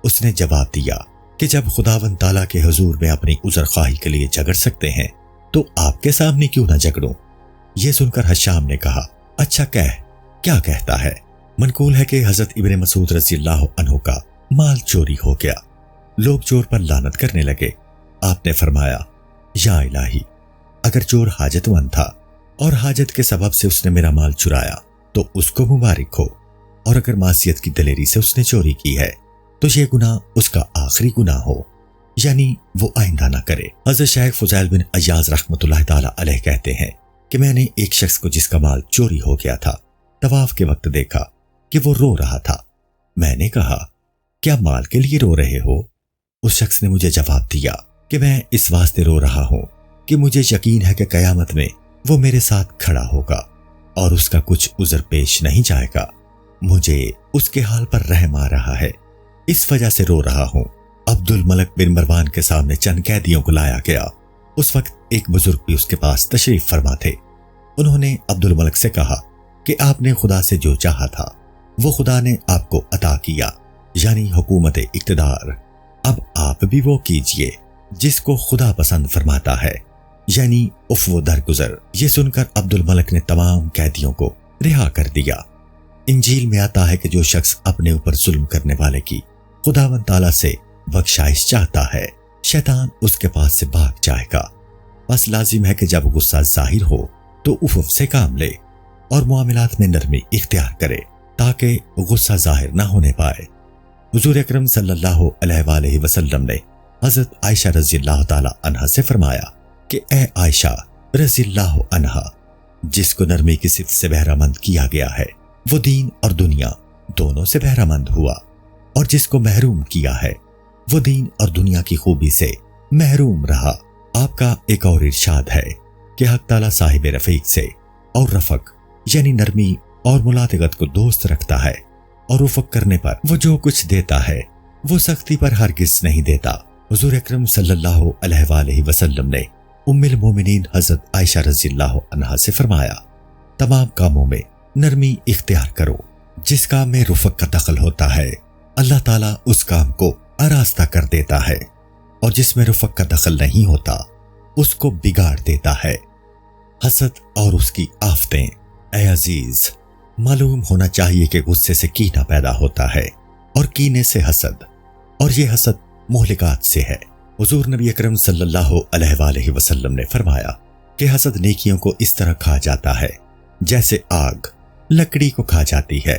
اس نے جواب دیا کہ جب خداوند تعالیٰ کے حضور میں اپنی عذر خواہی کے لیے جھگڑ سکتے ہیں تو آپ کے سامنے کیوں نہ جھگڑوں؟ یہ سن کر حشام نے کہا اچھا کیا کہتا ہے؟ منقول ہے کہ حضرت ابن مسعود رضی اللہ عنہ کا مال چوری ہو گیا۔ لوگ چور پر لعنت کرنے لگے۔ آپ نے فرمایا یا الہی، اگر چور حاجت مند تھا اور حاجت کے سبب سے اس نے میرا مال چرایا تو اس کو مبارک ہو، اور اگر معصیت کی دلیری سے اس نے چوری کی ہے تو یہ گناہ اس کا آخری گناہ ہو، یعنی وہ آئندہ نہ کرے۔ حضرت شیخ فضیل بن عیاض رحمۃ اللہ تعالی علیہ کہتے ہیں کہ میں نے ایک شخص کو جس کا مال چوری ہو گیا تھا طواف کے وقت دیکھا کہ وہ رو رہا تھا۔ میں نے کہا کیا مال کے لیے رو رہے ہو؟ اس شخص نے مجھے جواب دیا کہ میں اس واسطے رو رہا ہوں کہ مجھے یقین ہے کہ قیامت میں وہ میرے ساتھ کھڑا ہوگا اور اس کا کچھ عذر پیش نہیں جائے گا۔ مجھے اس کے حال پر رحم آ رہا ہے، اس وجہ سے رو رہا ہوں۔ عبد الملک بن مروان کے سامنے چند قیدیوں کو لایا گیا۔ اس وقت ایک بزرگ بھی اس کے پاس تشریف فرما تھے۔ انہوں نے عبد الملک سے کہا کہ آپ نے خدا سے جو چاہا تھا وہ خدا نے آپ کو عطا کیا، یعنی حکومت اقتدار۔ اب آپ بھی وہ کیجئے جس کو خدا پسند فرماتا ہے، یعنی عفو درگزر۔ یہ سن کر عبد الملک نے تمام قیدیوں کو رہا کر دیا۔ انجیل میں آتا ہے کہ جو شخص اپنے اوپر ظلم کرنے والے کی خداوند تعالیٰ سے بخشائش چاہتا ہے، شیطان اس کے پاس سے بھاگ جائے گا۔ بس لازم ہے کہ جب غصہ ظاہر ہو تو عفو سے کام لے اور معاملات میں نرمی اختیار کرے تاکہ غصہ ظاہر نہ ہونے پائے۔ حضور اکرم صلی اللہ علیہ وآلہ وسلم نے حضرت عائشہ رضی اللہ تعالی عنہا سے فرمایا کہ اے عائشہ رضی اللہ عنہا، جس کو نرمی کی صفت سے بہرہ مند کیا گیا ہے وہ دین اور دنیا دونوں سے بہرہ مند ہوا، اور جس کو محروم کیا ہے وہ دین اور دنیا کی خوبی سے محروم رہا۔ آپ کا ایک اور ارشاد ہے کہ حق تعالیٰ صاحب رفیق سے اور رفق یعنی نرمی اور ملاطفت کو دوست رکھتا ہے، اور رفق کرنے پر وہ جو کچھ دیتا ہے وہ سختی پر ہرگز نہیں دیتا۔ حضور اکرم صلی اللہ علیہ وآلہ وسلم نے ام المومنین حضرت عائشہ رضی اللہ عنہا سے فرمایا تمام کاموں میں نرمی اختیار کرو۔ جس کام میں رفق کا دخل ہوتا ہے اللہ تعالیٰ اس کام کو آراستہ کر دیتا ہے، اور جس میں رفق کا دخل نہیں ہوتا اس کو بگاڑ دیتا ہے۔ حسد اور اس کی آفتیں۔ اے عزیز، معلوم ہونا چاہیے کہ غصے سے کینہ پیدا ہوتا ہے اور کینے سے حسد، اور یہ حسد مہلکات سے ہے۔ حضور نبی اکرم صلی اللہ علیہ وآلہ وسلم نے فرمایا کہ حسد نیکیوں کو اس طرح کھا جاتا ہے جیسے آگ لکڑی کو کھا جاتی ہے۔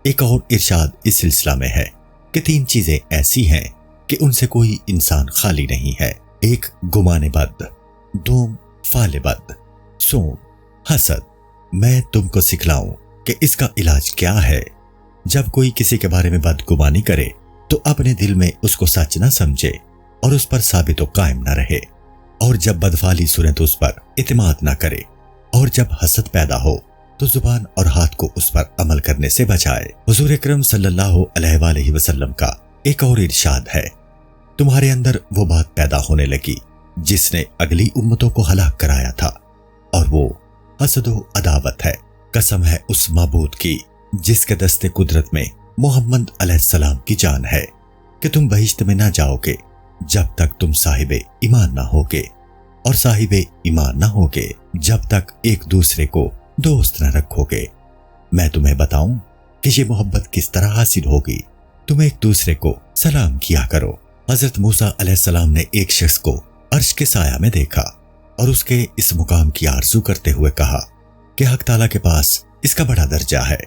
ایک اور ارشاد اس سلسلہ میں ہے کہ 3 چیزیں ایسی ہیں کہ ان سے کوئی انسان خالی نہیں ہے۔ 1 گمان بد، 2 فعل بد، سوم حسد۔ میں تم کو سکھلاؤں کہ اس کا علاج کیا ہے۔ جب کوئی کسی کے بارے میں بدگمانی کرے تو اپنے دل میں اس کو سچ نہ سمجھے اور اس پر ثابت و قائم نہ رہے، اور جب بدفعلی سنے تو اس پر اعتماد نہ کرے، اور جب حسد پیدا ہو تو زبان اور ہاتھ کو اس پر عمل کرنے سے بچائے۔ حضور اکرم صلی اللہ علیہ وآلہ وسلم کا ایک اور ارشاد ہے، تمہارے اندر وہ بات پیدا ہونے لگی جس نے اگلی امتوں کو ہلاک کرایا تھا، اور وہ حسد و عداوت ہے۔ قسم ہے اس معبود کی جس کے دست قدرت میں محمد علیہ السلام کی جان ہے کہ تم بہشت میں نہ جاؤ گے جب تک تم صاحب ایمان نہ ہوگے، اور صاحب ایمان نہ ہوگے جب تک ایک دوسرے کو دوست نہ رکھو گے۔ میں تمہیں بتاؤں کہ یہ محبت کس طرح حاصل ہوگی؟ تم ایک دوسرے کو سلام کیا کرو۔ حضرت موسیٰ علیہ السلام نے ایک شخص کو عرش کے سایہ میں دیکھا اور اس کے اس مقام کی آرزو کرتے ہوئے کہا کہ حق تعالیٰ کے پاس اس کا بڑا درجہ ہے۔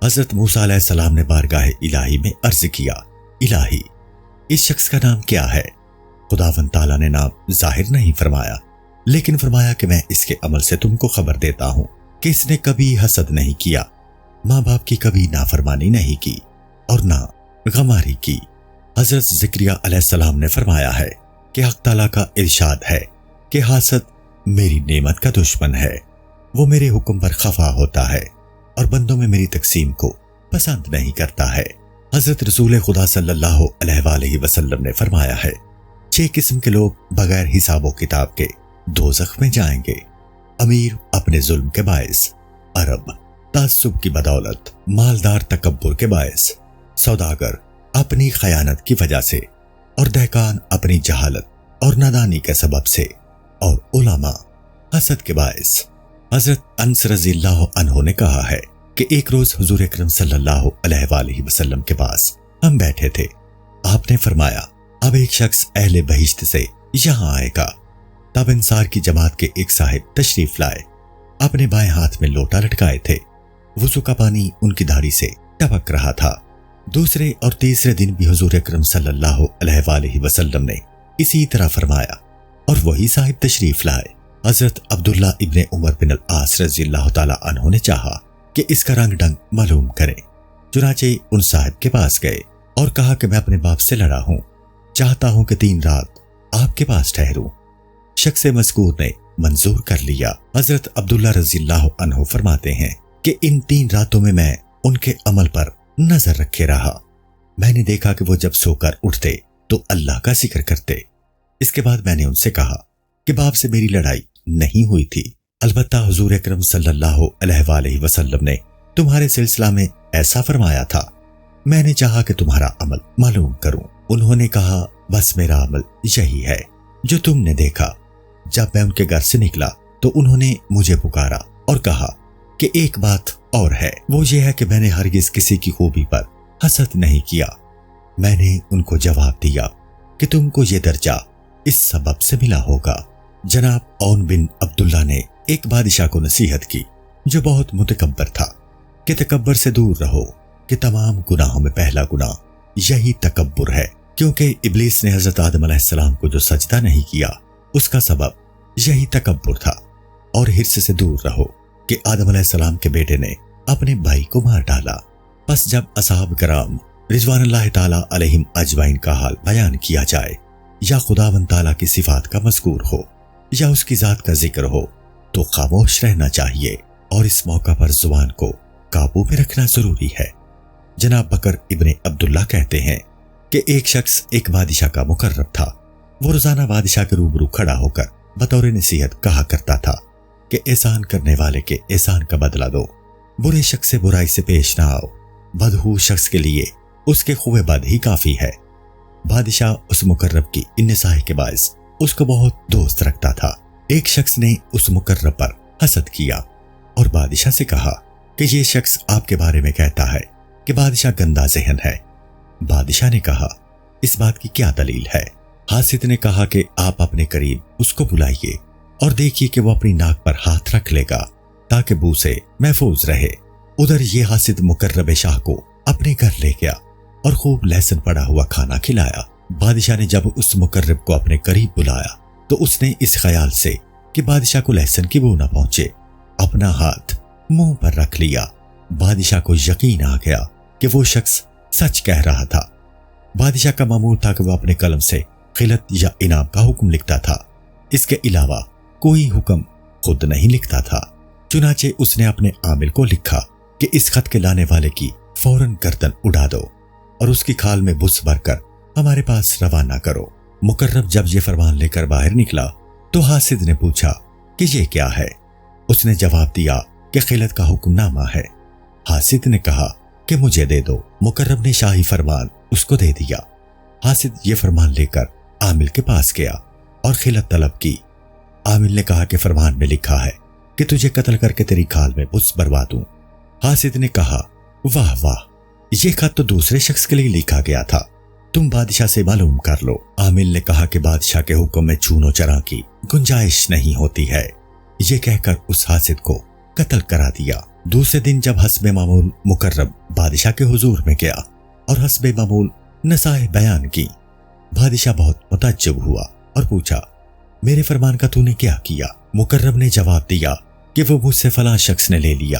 حضرت موسیٰ علیہ السلام نے بارگاہ الہی میں عرض کیا، الہی اس شخص کا نام کیا ہے؟ خداوند تعالیٰ نے نام ظاہر نہیں فرمایا، لیکن فرمایا کہ میں اس کے عمل سے تم کو خبر دیتا ہوں کہ اس نے کبھی حسد نہیں کیا، ماں باپ کی کبھی نافرمانی نہیں کی اور نہ غماری کی۔ حضرت زکریا علیہ السلام نے فرمایا ہے کہ حق تعالیٰ کا ارشاد ہے کہ حاسد میری نعمت کا دشمن ہے، وہ میرے حکم پر خفا ہوتا ہے اور بندوں میں میری تقسیم کو پسند نہیں کرتا ہے۔ حضرت رسول خدا صلی اللہ علیہ وآلہ وسلم نے فرمایا ہے، 6 قسم کے لوگ بغیر حساب و کتاب کے دوزخ میں جائیں گے: امیر اپنے ظلم کے باعث، عرب تعصب کی بدولت، مالدار تکبر کے باعث، سوداگر اپنی خیانت کی وجہ سے، اور دہقان اپنی جہالت اور نادانی کے سبب سے، اور علماء حسد کے باعث۔ حضرت انس رضی اللہ عنہ نے کہا ہے کہ ایک روز حضور اکرم صلی اللہ علیہ وآلہ وسلم کے پاس ہم بیٹھے تھے۔ آپ نے فرمایا، اب ایک شخص اہل بہشت سے یہاں آئے گا۔ تب انصار کی جماعت کے ایک صاحب تشریف لائے، اپنے بائیں ہاتھ میں لوٹا لٹکائے تھے، وضو کا پانی ان کی داڑھی سے ٹپک رہا تھا۔ دوسرے اور تیسرے دن بھی حضور اکرم صلی اللہ علیہ وآلہ وسلم نے اسی طرح فرمایا، اور وہی صاحب تشریف لائے۔ حضرت عبداللہ ابن عمر بن العاص رضی اللہ تعالی عنہ نے چاہا کہ اس کا رنگ ڈنگ معلوم کریں، چنانچہ ان صاحب کے پاس گئے اور کہا کہ میں اپنے باپ سے لڑا ہوں، چاہتا ہوں کہ 3 رات آپ کے پاس ٹھہروں۔ شخص مذکور نے منظور کر لیا۔ حضرت عبداللہ رضی اللہ عنہ فرماتے ہیں کہ ان 3 راتوں میں میں ان کے عمل پر نظر رکھے رہا۔ میں نے دیکھا کہ وہ جب سو کر اٹھتے تو اللہ کا ذکر کرتے۔ اس کے بعد میں نے ان سے کہا کہ باپ سے میری لڑائی نہیں ہوئی تھی، البتہ حضور اکرم صلی اللہ علیہ وآلہ وسلم نے تمہارے سلسلہ میں ایسا فرمایا تھا، میں نے چاہا کہ تمہارا عمل معلوم کروں۔ انہوں نے کہا، بس میرا عمل یہی ہے جو تم نے دیکھا۔ جب میں ان کے گھر سے نکلا تو انہوں نے مجھے پکارا اور کہا کہ ایک بات اور ہے، وہ یہ ہے کہ میں نے ہرگز کسی کی خوبی پر حسد نہیں کیا۔ میں نے ان کو جواب دیا کہ تم کو یہ درجہ اس سبب سے ملا ہوگا۔ جناب عون بن عبداللہ نے ایک بادشاہ کو نصیحت کی جو بہت متکبر تھا کہ تکبر سے دور رہو، کہ تمام گناہوں میں پہلا گناہ یہی تکبر ہے، کیونکہ ابلیس نے حضرت آدم علیہ السلام کو جو سجدہ نہیں کیا اس کا سبب یہی تکبر تھا، اور حرص سے دور رہو کہ آدم علیہ السلام کے بیٹے نے اپنے بھائی کو مار ڈالا۔ پس جب اصحاب کرام رضوان اللہ تعالی علیہم اجمعین کا حال بیان کیا جائے، یا خداوند تعالی کی صفات کا مذکور ہو یا اس کی ذات کا ذکر ہو، تو خاموش رہنا چاہیے، اور اس موقع پر زبان کو قابو میں رکھنا ضروری ہے۔ جناب بکر ابن عبداللہ کہتے ہیں کہ ایک شخص ایک بادشاہ کا مقرب تھا۔ وہ روزانہ بادشاہ کے روبرو کھڑا ہو کر بطور نصیحت کہا کرتا تھا کہ احسان کرنے والے کے احسان کا بدلہ دو، برے شخص سے برائی سے پیش نہ آؤ، بدہو شخص کے لیے اس کے خوب بد ہی کافی ہے۔ بادشاہ اس مقرب کی ان نصائح کے باعث اس کو بہت دوست رکھتا تھا۔ ایک شخص نے اس مقرب پر حسد کیا اور بادشاہ سے کہا کہ یہ شخص آپ کے بارے میں کہتا ہے کہ بادشاہ گندا ذہن ہے۔ بادشاہ نے کہا، اس بات کی کیا دلیل ہے؟ حاسد نے کہا کہ آپ اپنے قریب اس کو بلائیے اور دیکھیے کہ وہ اپنی ناک پر ہاتھ رکھ لے گا تاکہ بو سے محفوظ رہے۔ ادھر یہ حاسد مقرب شاہ کو اپنے گھر لے گیا اور خوب لہسن پڑا ہوا کھانا کھلایا۔ بادشاہ نے جب اس مقرب کو اپنے قریب بلایا تو اس نے اس خیال سے کہ بادشاہ کو لہسن کی بو نہ پہنچے اپنا ہاتھ منہ پر رکھ لیا۔ بادشاہ کو یقین آ گیا کہ وہ شخص سچ کہہ رہا تھا۔ بادشاہ کا معمول تھا کہ وہ اپنے قلم سے خلعت یا انعام کا حکم لکھتا تھا، اس کے علاوہ کوئی حکم خود نہیں لکھتا تھا۔ چنانچہ اس نے اپنے عامل کو لکھا کہ اس خط کے لانے والے کی فوراً گردن اڑا دو اور اس کی کھال میں بس بھر کر ہمارے پاس روانہ کرو۔ مقرب جب یہ فرمان لے کر باہر نکلا تو حاسد نے پوچھا کہ یہ کیا ہے؟ اس نے جواب دیا کہ خلعت کا حکم نامہ ہے۔ حاسد نے کہا کہ مجھے دے دو۔ مقرب نے شاہی فرمان اس کو دے دیا۔ حاسد یہ فرمان لے کر عامل کے پاس گیا اور خلعت طلب کی۔ عامل نے کہا کہ فرمان میں لکھا ہے کہ تجھے قتل کر کے تیری کھال میں بس بھروا دوں۔ حاسد نے کہا واہ واہ، یہ خط تو دوسرے شخص کے لیے لکھا گیا تھا، تم بادشاہ سے معلوم کر لو۔ عامل نے کہا کہ بادشاہ کے حکم میں چون و چرا کی گنجائش نہیں ہوتی ہے۔ یہ کہہ کر اس حاسد کو قتل کرا دیا۔ دوسرے دن جب حسب معمول مقرب بادشاہ کے حضور میں گیا اور حسب معمول نصائح بیان کی، بادشاہ بہت متعجب ہوا اور پوچھا میرے فرمان کا تو نے کیا کیا؟ مقرب نے جواب دیا کہ وہ مجھ سے فلاں شخص نے لے لیا۔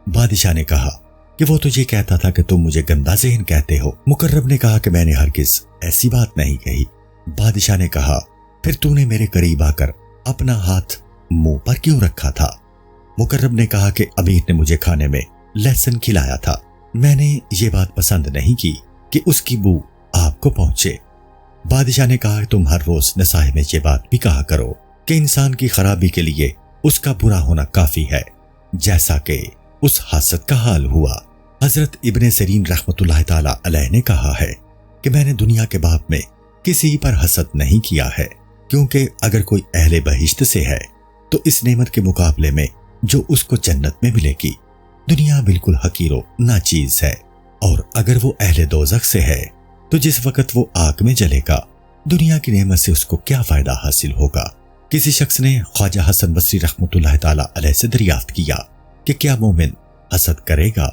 بادشاہ نے کہا کہ وہ تجھے کہتا تھا کہ تم مجھے گندا ذہن کہتے ہو۔ مقرب نے کہا کہ میں نے ہرگز ایسی بات نہیں کہی۔ بادشاہ نے کہا پھر تو نے میرے قریب آ کر اپنا ہاتھ منہ پر کیوں رکھا تھا؟ مقرب نے کہا کہ امیر نے مجھے کھانے میں لہسن کھلایا تھا، میں نے یہ بات پسند نہیں کی کہ اس کی بو آپ کو پہنچے۔ بادشاہ نے کہا کہ تم ہر روز نصائح میں یہ بات بھی کہا کرو کہ انسان کی خرابی کے لیے اس کا برا ہونا کافی ہے، جیسا کہ اس حاسد کا حال ہوا۔ حضرت ابن سیرین رحمت اللہ تعالی علیہ نے کہا ہے کہ میں نے دنیا کے باب میں کسی پر حسد نہیں کیا ہے، کیونکہ اگر کوئی اہل بہشت سے ہے تو اس نعمت کے مقابلے میں جو اس کو جنت میں ملے گی دنیا بالکل حقیر و ناچیز ہے، اور اگر وہ اہل دوزخ سے ہے تو جس وقت وہ آگ میں جلے گا دنیا کی نعمت سے اس کو کیا فائدہ حاصل ہوگا۔ کسی شخص نے خواجہ حسن بصری رحمت اللہ تعالی علیہ سے دریافت کیا کہ کیا مومن حسد کرے گا؟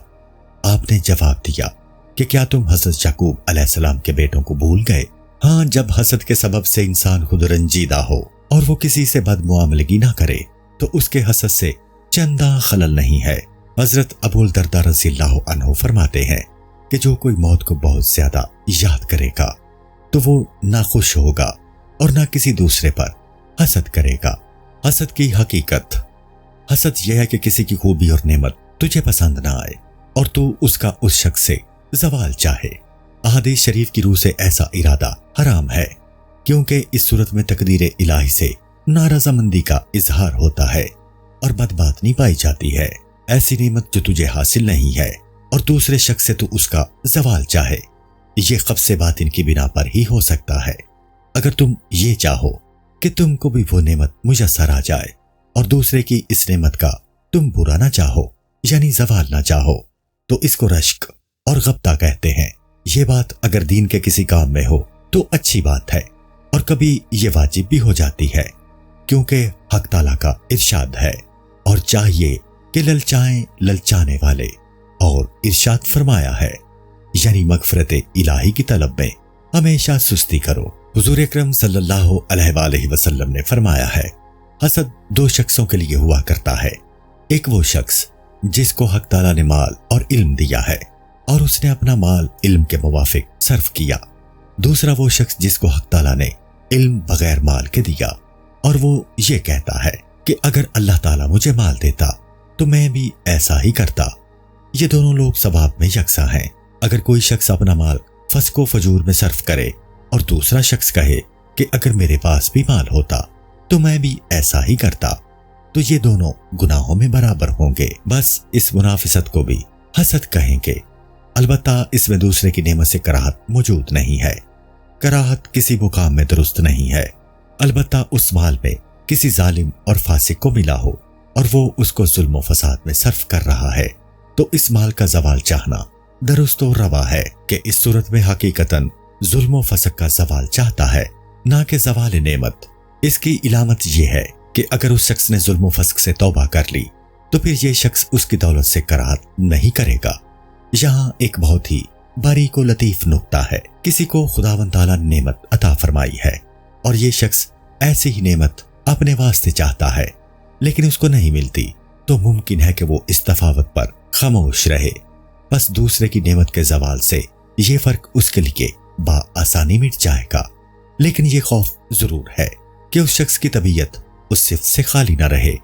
آپ نے جواب دیا کہ کیا تم حضرت یعقوب علیہ السلام کے بیٹوں کو بھول گئے؟ ہاں، جب حسد کے سبب سے انسان خود رنجیدہ ہو اور وہ کسی سے بد معاملگی نہ کرے تو اس کے حسد سے چندہ خلل نہیں ہے۔ حضرت ابو الدرداء رضی اللہ عنہ فرماتے ہیں کہ جو کوئی موت کو بہت زیادہ یاد کرے گا تو وہ نہ خوش ہوگا اور نہ کسی دوسرے پر حسد کرے گا۔ حسد کی حقیقت، حسد یہ ہے کہ کسی کی خوبی اور نعمت تجھے پسند نہ آئے اور تو اس کا اس شخص سے زوال چاہے۔ احادیث شریف کی روح سے ایسا ارادہ حرام ہے، کیونکہ اس صورت میں تقدیر الہی سے نارضامندی کا اظہار ہوتا ہے اور بدباطنی پائی جاتی ہے۔ ایسی نعمت جو تجھے حاصل نہیں ہے اور دوسرے شخص سے تو اس کا زوال چاہے، یہ قبض باطن کی بنا پر ہی ہو سکتا ہے۔ اگر تم یہ چاہو کہ تم کو بھی وہ نعمت میسر آ جائے اور دوسرے کی اس نعمت کا تم برا نہ چاہو یعنی زوال نہ چاہو تو اس کو رشک اور غبطہ کہتے ہیں۔ یہ بات اگر دین کے کسی کام میں ہو تو اچھی بات ہے اور کبھی یہ واجب بھی ہو جاتی ہے، کیونکہ حق تعالیٰ کا ارشاد ہے اور چاہیے کہ للچائیں للچانے والے، اور ارشاد فرمایا ہے یعنی مغفرت الہی کی طلب میں ہمیشہ سستی کرو۔ حضور اکرم صلی اللہ علیہ وآلہ وسلم نے فرمایا ہے حسد دو شخصوں کے لیے ہوا کرتا ہے، ایک وہ شخص جس کو حق تعالیٰ نے مال اور علم دیا ہے اور اس نے اپنا مال علم کے موافق صرف کیا، دوسرا وہ شخص جس کو حق تعالیٰ نے علم بغیر مال کے دیا اور وہ یہ کہتا ہے کہ اگر اللہ تعالیٰ مجھے مال دیتا تو میں بھی ایسا ہی کرتا۔ یہ دونوں لوگ ثواب میں یکساں ہیں۔ اگر کوئی شخص اپنا مال فسق و فجور میں صرف کرے اور دوسرا شخص کہے کہ اگر میرے پاس بھی مال ہوتا تو میں بھی ایسا ہی کرتا، تو یہ دونوں گناہوں میں برابر ہوں گے۔ بس اس منافست کو بھی حسد کہیں گے، البتہ اس میں دوسرے کی نعمت سے کراہت موجود نہیں ہے۔ کراہت کسی مقام میں درست نہیں ہے، البتہ اس مال میں کسی ظالم اور فاسق کو ملا ہو اور وہ اس کو ظلم و فساد میں صرف کر رہا ہے تو اس مال کا زوال چاہنا درست و روا ہے کہ اس صورت میں حقیقتاً ظلم و فسق کا زوال چاہتا ہے، نہ کہ زوال نعمت۔ اس کی علامت یہ ہے کہ اگر اس شخص نے ظلم و فسق سے توبہ کر لی تو پھر یہ شخص اس کی دولت سے کراہت نہیں کرے گا۔ یہاں ایک بہت ہی باریک و لطیف نکتہ ہے۔ کسی کو خداوند تعالیٰ نے نعمت عطا فرمائی ہے اور یہ شخص ایسی ہی نعمت اپنے واسطے چاہتا ہے لیکن اس کو نہیں ملتی، تو ممکن ہے کہ وہ اس تفاوت پر خاموش رہے۔ بس دوسرے کی نعمت کے زوال سے یہ فرق اس کے لیے بآسانی مٹ جائے گا، لیکن یہ خوف ضرور ہے کہ اس شخص کی طبیعت اس صفت سے خالی نہ رہے،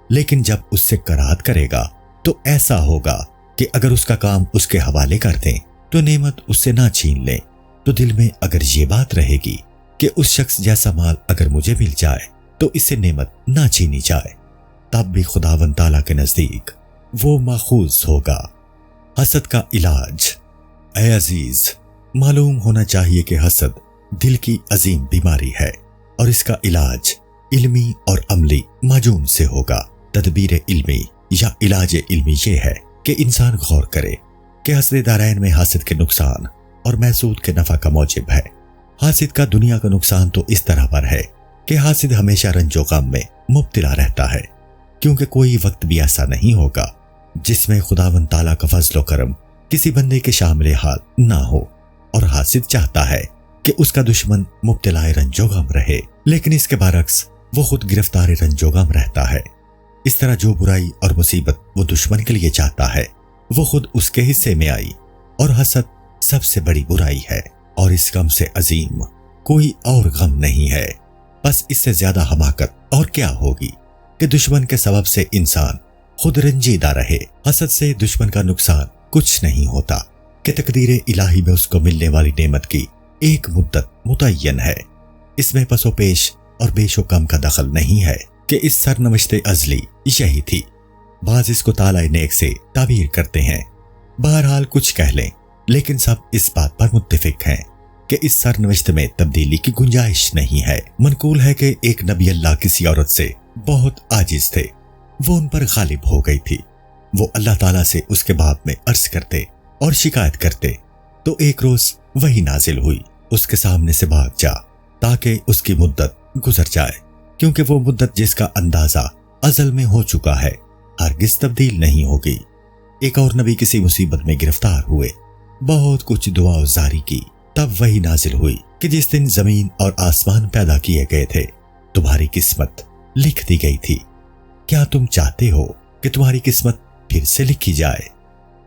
لیکن جب اس سے کراہت کرے گا تو ایسا ہوگا کہ اگر اس کا کام اس کے حوالے کر دیں تو نعمت اس سے نہ چھین لیں، تو دل میں اگر یہ بات رہے گی کہ اس شخص جیسا مال اگر مجھے مل جائے تو اس سے نعمت نہ چھینی جائے، تب بھی خداوند تعالیٰ کے نزدیک وہ ماخوذ ہوگا۔ حسد کا علاج۔ اے عزیز، معلوم ہونا چاہیے کہ حسد دل کی عظیم بیماری ہے، اور اس کا علاج علمی اور عملی معجون سے ہوگا۔ تدبیر علمی یا علاج علمی یہ ہے کہ انسان غور کرے کہ حسد دارین میں حاسد کے نقصان اور محسود کے نفع کا موجب ہے۔ حاسد کا دنیا کا نقصان تو اس طرح پر ہے کہ حاسد ہمیشہ رنج و غم میں مبتلا رہتا ہے، کیونکہ کوئی وقت بھی ایسا نہیں ہوگا جس میں خداوند تعالیٰ کا فضل و کرم کسی بندے کے شامل حال نہ ہو، اور حاسد چاہتا ہے کہ اس کا دشمن مبتلا رنج و غم رہے، لیکن اس کے برعکس وہ خود گرفتار رنج و غم رہتا ہے۔ اس طرح جو برائی اور مصیبت وہ دشمن کے لیے چاہتا ہے وہ خود اس کے حصے میں آئی، اور حسد سب سے بڑی برائی ہے، اور اس غم سے عظیم کوئی اور غم نہیں ہے۔ بس اس سے زیادہ حماقت اور کیا ہوگی کہ دشمن کے سبب سے انسان خود رنجیدہ رہے۔ حسد سے دشمن کا نقصان کچھ نہیں ہوتا کہ تقدیر الہی میں اس کو ملنے والی نعمت کی ایک مدت متعین ہے، اس میں پس و پیش اور بیش و کم کا دخل نہیں ہے کہ اس سرنوشت ازلی یہی تھی۔ بعض اس کو تعالیٰ نیک سے تعبیر کرتے ہیں۔ بہرحال کچھ کہہ لیں، لیکن سب اس بات پر متفق ہیں کہ اس سرنوشت میں تبدیلی کی گنجائش نہیں ہے۔ منقول ہے کہ ایک نبی اللہ کسی عورت سے بہت عاجز تھے، وہ ان پر غالب ہو گئی تھی۔ وہ اللہ تعالیٰ سے اس کے باب میں عرض کرتے اور شکایت کرتے، تو ایک روز وہی نازل ہوئی، اس کے سامنے سے بھاگ جا تاکہ اس کی مدت گزر جائے، کیونکہ وہ مدت جس کا اندازہ ازل میں ہو چکا ہے ہرگز تبدیل نہیں ہوگی۔ ایک اور نبی کسی مصیبت میں گرفتار ہوئے، بہت کچھ دعا و زاری کی، تب وہی نازل ہوئی کہ جس دن زمین اور آسمان پیدا کیے گئے تھے تمہاری قسمت لکھ دی گئی تھی۔ کیا تم چاہتے ہو کہ تمہاری قسمت پھر سے لکھی جائے؟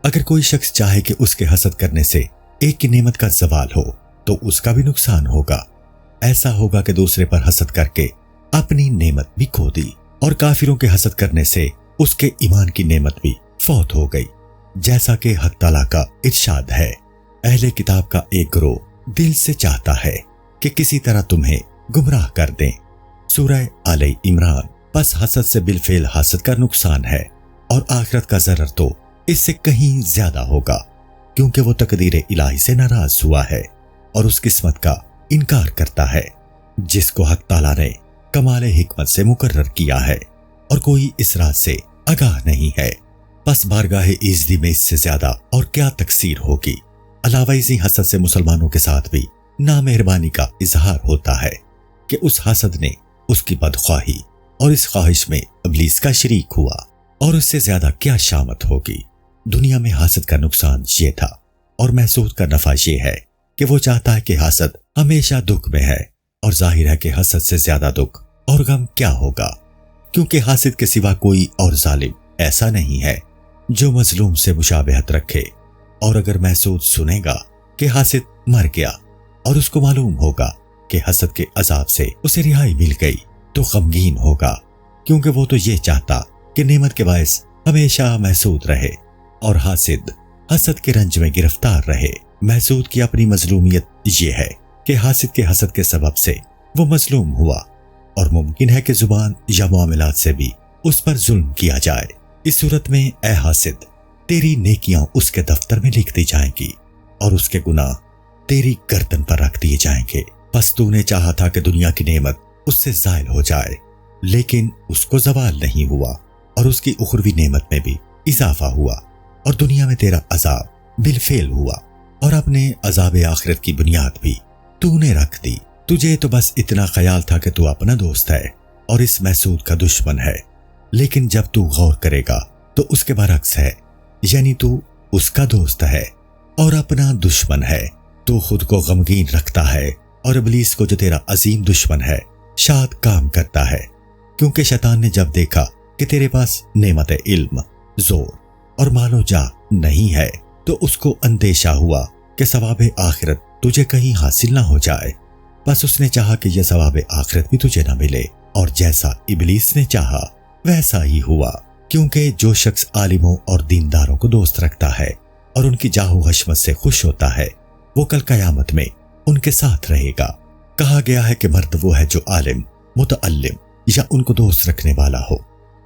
اگر کوئی شخص چاہے کہ اس کے حسد کرنے سے ایک کی نعمت کا زوال ہو تو اس کا بھی نقصان ہوگا۔ ایسا ہوگا کہ دوسرے پر حسد کر کے اپنی نعمت بھی کھو دی، اور کافروں کے حسد کرنے سے اس کے ایمان کی نعمت بھی فوت ہو گئی، جیسا کہ حق تعالیٰ کا ارشاد ہے۔ اہل کتاب کا ایک گروہ دل سے چاہتا ہے کہ کسی طرح تمہیں گمراہ کر دیں۔ سورہ آل عمران۔ پس حسد سے بالفعل حسد کا نقصان ہے، اور آخرت کا ضرر تو اس سے کہیں زیادہ ہوگا، کیونکہ وہ تقدیر الہی سے ناراض ہوا ہے اور اس قسمت کا انکار کرتا ہے جس کو حق تعالیٰ نے کمال حکمت سے مقرر کیا ہے، اور کوئی اس راز سے آگاہ نہیں ہے۔ پس بارگاہ ایزدی میں اس سے زیادہ اور کیا تقصیر ہوگی۔ علاوہ اسی حسد سے مسلمانوں کے ساتھ بھی نامہربانی کا اظہار ہوتا ہے کہ اس حسد نے اس کی بدخواہی اور اس خواہش میں ابلیس کا شریک ہوا، اور اس سے زیادہ کیا شامت ہوگی۔ دنیا میں حسد کا نقصان یہ تھا، اور محسود کا نفع یہ ہے کہ وہ چاہتا ہے کہ حسد ہمیشہ دکھ میں ہے، اور ظاہر ہے کہ حسد سے زیادہ دکھ اور غم کیا ہوگا، کیونکہ حاسد کے سوا کوئی اور ظالم ایسا نہیں ہے جو مظلوم سے مشابہت رکھے۔ اور اگر محسود سنے گا کہ حاسد مر گیا اور اس کو معلوم ہوگا کہ حسد کے عذاب سے اسے رہائی مل گئی تو غمگین ہوگا، کیونکہ وہ تو یہ چاہتا کہ نعمت کے باعث ہمیشہ محسود رہے اور حاسد حسد کے رنج میں گرفتار رہے۔ محسود کی اپنی مظلومیت یہ ہے کہ حاسد کے حسد کے سبب سے وہ مظلوم ہوا، اور ممکن ہے کہ زبان یا معاملات سے بھی اس پر ظلم کیا جائے۔ اس صورت میں اے حاسد، تیری نیکیاں اس کے دفتر میں لکھ دی جائیں گی اور اس کے گناہ تیری گردن پر رکھ دیے جائیں گے۔ پس تو نے چاہا تھا کہ دنیا کی نعمت اس سے زائل ہو جائے، لیکن اس کو زوال نہیں ہوا، اور اس کی اخروی نعمت میں بھی اضافہ ہوا، اور دنیا میں تیرا عذاب بالفعل ہوا، اور اپنے عذاب آخرت کی بنیاد بھی تو نے رکھ دی۔ تجھے تو بس اتنا خیال تھا کہ تو اپنا دوست ہے اور اس محسود کا دشمن ہے، لیکن جب تو غور کرے گا تو اس کے برعکس ہے، یعنی تو اس کا دوست ہے اور اپنا دشمن ہے۔ تو خود کو غمگین رکھتا ہے، اور ابلیس کو جو تیرا عظیم دشمن ہے شاد کام کرتا ہے، کیونکہ شیطان نے جب دیکھا کہ تیرے پاس نعمت علم، زور اور مال و جاہ نہیں ہے تو اس کو اندیشہ ہوا کہ ثواب آخرت تجھے کہیں حاصل نہ ہو جائے۔ بس اس نے چاہا کہ یہ ثواب آخرت بھی تجھے نہ ملے، اور جیسا ابلیس نے چاہا ویسا ہی ہوا، کیونکہ جو شخص عالموں اور دینداروں کو دوست رکھتا ہے اور ان کی جاہ و حشمت سے خوش ہوتا ہے، وہ کل قیامت میں ان کے ساتھ رہے گا۔ کہا گیا ہے کہ مرد وہ ہے جو عالم، متعلم یا ان کو دوست رکھنے والا ہو،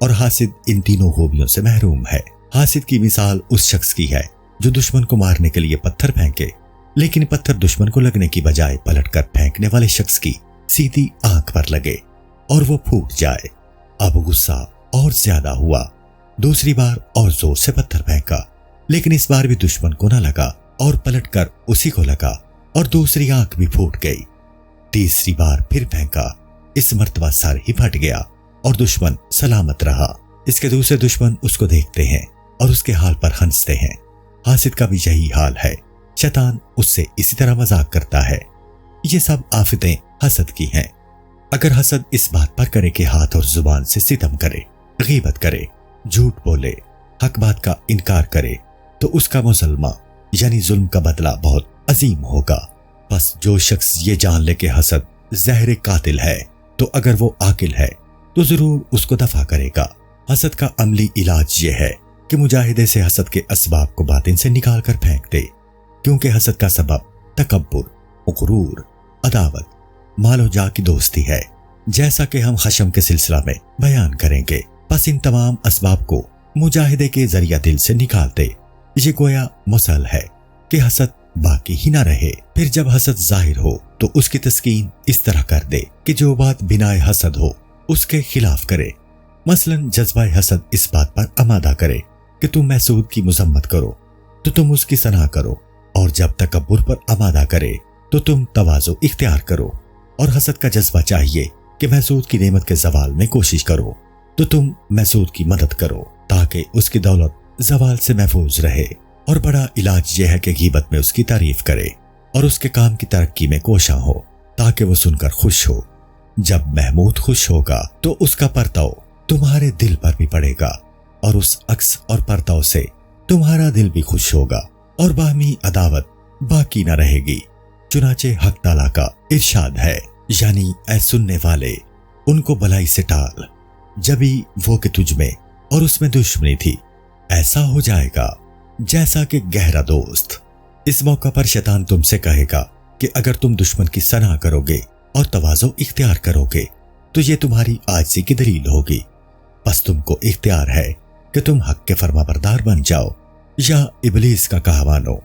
اور حاسد ان تینوں خوبیوں سے محروم ہے۔ حاسد کی مثال اس شخص کی ہے جو دشمن کو مارنے کے لیے پتھر پھینکے، لیکن پتھر دشمن کو لگنے کی بجائے پلٹ کر پھینکنے والے شخص کی سیدھی آنکھ پر لگے اور وہ پھوٹ جائے۔ اب غصہ اور زیادہ ہوا، دوسری بار اور زور سے پتھر پھینکا، لیکن اس بار بھی دشمن کو نہ لگا اور پلٹ کر اسی کو لگا اور دوسری آنکھ بھی پھوٹ گئی۔ تیسری بار پھر پھینکا، اس مرتبہ سر ہی پھٹ گیا اور دشمن سلامت رہا۔ اس کے دوسرے دشمن اس کو دیکھتے ہیں اور اس کے حال پر ہنستے ہیں۔ حاسد کا بھی یہی حال ہے، شیطان اس سے اسی طرح مذاق کرتا ہے۔ یہ سب آفتیں حسد کی ہیں۔ اگر حسد اس بات پر کرے کہ ہاتھ اور زبان سے ستم کرے، غیبت کرے، جھوٹ بولے، حق بات کا انکار کرے، تو اس کا مظلمہ یعنی ظلم کا بدلہ بہت عظیم ہوگا۔ بس جو شخص یہ جان لے کہ حسد زہر قاتل ہے، تو اگر وہ عاقل ہے تو ضرور اس کو دفع کرے گا۔ حسد کا عملی علاج یہ ہے کہ مجاہدے سے حسد کے اسباب کو باطن سے نکال کر پھینک دے، کیونکہ حسد کا سبب تکبر، غرور، عداوت، مال و جاہ کی دوستی ہے، جیسا کہ ہم خشم کے سلسلہ میں بیان کریں گے۔ پس ان تمام اسباب کو مجاہدے کے ذریعہ دل سے نکال دے۔ یہ گویا مثال ہے کہ حسد باقی ہی نہ رہے۔ پھر جب حسد ظاہر ہو تو اس کی تسکین اس طرح کر دے کہ جو بات بناء حسد ہو اس کے خلاف کرے۔ مثلا جذبہ حسد اس بات پر آمادہ کرے کہ تم محسود کی مذمت کرو تو تم اس کی ثنا کرو، اور جب تکبر پر آمادہ کرے تو تم تواضع اختیار کرو، اور حسد کا جذبہ چاہیے کہ محسود کی نعمت کے زوال میں کوشش کرو تو تم محسود کی مدد کرو تاکہ اس کی دولت زوال سے محفوظ رہے۔ اور بڑا علاج یہ ہے کہ غیبت میں اس کی تعریف کرے اور اس کے کام کی ترقی میں کوشاں ہو تاکہ وہ سن کر خوش ہو۔ جب محمود خوش ہوگا تو اس کا پرتو تمہارے دل پر بھی پڑے گا، اور اس عکس اور پرتو سے تمہارا دل بھی خوش ہوگا اور باہمی عداوت باقی نہ رہے گی۔ چنانچہ حق تعالیٰ کا ارشاد ہے، یعنی اے سننے والے ان کو بلائی سے ٹال، جبھی وہ کہ تجھ میں اور اس میں دشمنی تھی، ایسا ہو جائے گا جیسا کہ گہرا دوست۔ اس موقع پر شیطان تم سے کہے گا کہ اگر تم دشمن کی ثنا کرو گے اور تواضع اختیار کرو گے تو یہ تمہاری عاجزی کی دلیل ہوگی۔ بس تم کو اختیار ہے کہ تم حق کے فرما بردار بن جاؤ یا ابلیس کا کہا مانو۔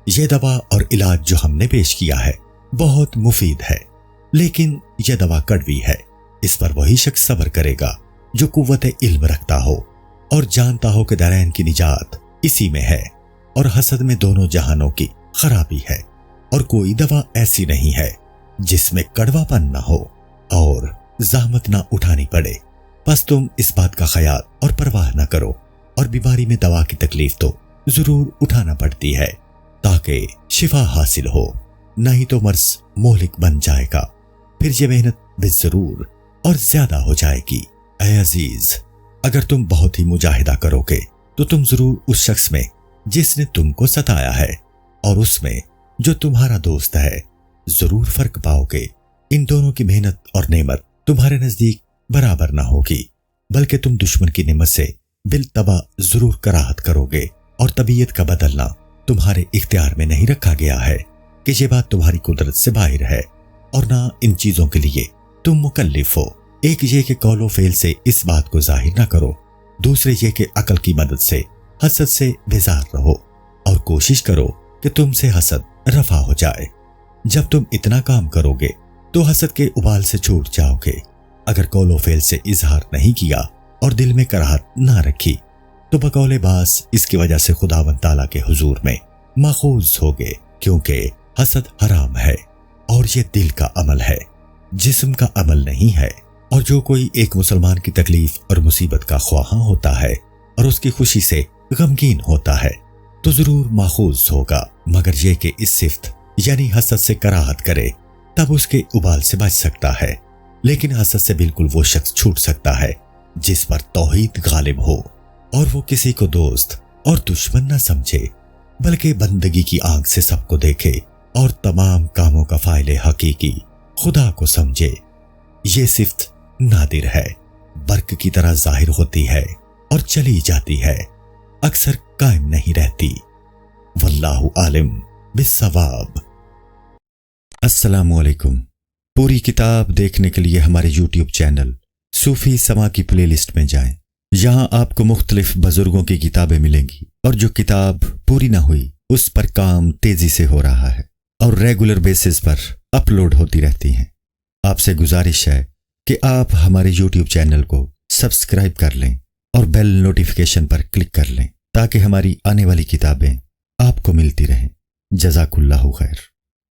یہ دوا اور علاج جو ہم نے پیش کیا ہے بہت مفید ہے، لیکن یہ دوا کڑوی ہے۔ اس پر وہی شخص صبر کرے گا جو قوت علم رکھتا ہو اور جانتا ہو کہ دارین کی نجات اسی میں ہے، اور حسد میں دونوں جہانوں کی خرابی ہے، اور کوئی دوا ایسی نہیں ہے جس میں کڑوا پن نہ ہو اور زحمت نہ اٹھانی پڑے۔ بس تم اس بات کا خیال اور پرواہ نہ کرو، اور بیماری میں دوا کی تکلیف تو ضرور اٹھانا پڑتی ہے تاکہ شفا حاصل ہو، نہیں تو مرض مہلک بن جائے گا۔ پھر یہ محنت بے ضرور اور زیادہ ہو جائے گی۔ اے عزیز، اگر تم بہت ہی مجاہدہ کرو گے تو تم ضرور اس شخص میں جس نے تم کو ستایا ہے اور اس میں جو تمہارا دوست ہے ضرور فرق پاؤ گے۔ ان دونوں کی محنت اور نعمت تمہارے نزدیک برابر نہ ہوگی، بلکہ تم دشمن کی نعمت سے بالطبع ضرور کراہت کرو گے، اور طبیعت کا بدلنا تمہارے اختیار میں نہیں رکھا گیا ہے کہ یہ بات تمہاری قدرت سے باہر ہے، اور نہ ان چیزوں کے لیے تم مکلف ہو۔ ایک یہ کہ قول و فعل سے اس بات کو ظاہر نہ کرو، دوسرے یہ کہ عقل کی مدد سے حسد سے بیزار رہو اور کوشش کرو کہ تم سے حسد رفع ہو جائے۔ جب تم اتنا کام کرو گے تو حسد کے ابال سے چھوٹ جاؤ گے۔ اگر قول و فعل سے اظہار نہیں کیا اور دل میں کراہت نہ رکھی تو بقول باز اس کی وجہ سے خداوند تعالیٰ کے حضور میں ماخوذ ہوگے، کیونکہ حسد حرام ہے اور یہ دل کا عمل ہے، جسم کا عمل نہیں ہے۔ اور جو کوئی ایک مسلمان کی تکلیف اور مصیبت کا خواہاں ہوتا ہے اور اس کی خوشی سے غمگین ہوتا ہے تو ضرور ماخوذ ہوگا، مگر یہ کہ اس صفت یعنی حسد سے کراہت کرے تب اس کے ابال سے بچ سکتا ہے۔ لیکن حسد سے بالکل وہ شخص چھوٹ سکتا ہے جس پر توحید غالب ہو اور وہ کسی کو دوست اور دشمن نہ سمجھے، بلکہ بندگی کی آنکھ سے سب کو دیکھے اور تمام کاموں کا فاعل حقیقی خدا کو سمجھے۔ یہ صفت نادر ہے، برق کی طرح ظاہر ہوتی ہے اور چلی جاتی ہے، اکثر قائم نہیں رہتی۔ واللہ عالم بالصواب۔ السلام علیکم۔ پوری کتاب دیکھنے کے لیے ہمارے یوٹیوب چینل صوفی سما کی پلے لسٹ میں جائیں۔ یہاں آپ کو مختلف بزرگوں کی کتابیں ملیں گی، اور جو کتاب پوری نہ ہوئی اس پر کام تیزی سے ہو رہا ہے اور ریگولر بیسس پر اپلوڈ ہوتی رہتی ہیں۔ آپ سے گزارش ہے کہ آپ ہمارے یوٹیوب چینل کو سبسکرائب کر لیں اور بیل نوٹیفیکیشن پر کلک کر لیں تاکہ ہماری آنے والی کتابیں آپ کو ملتی رہیں۔ جزاک اللہ خیر۔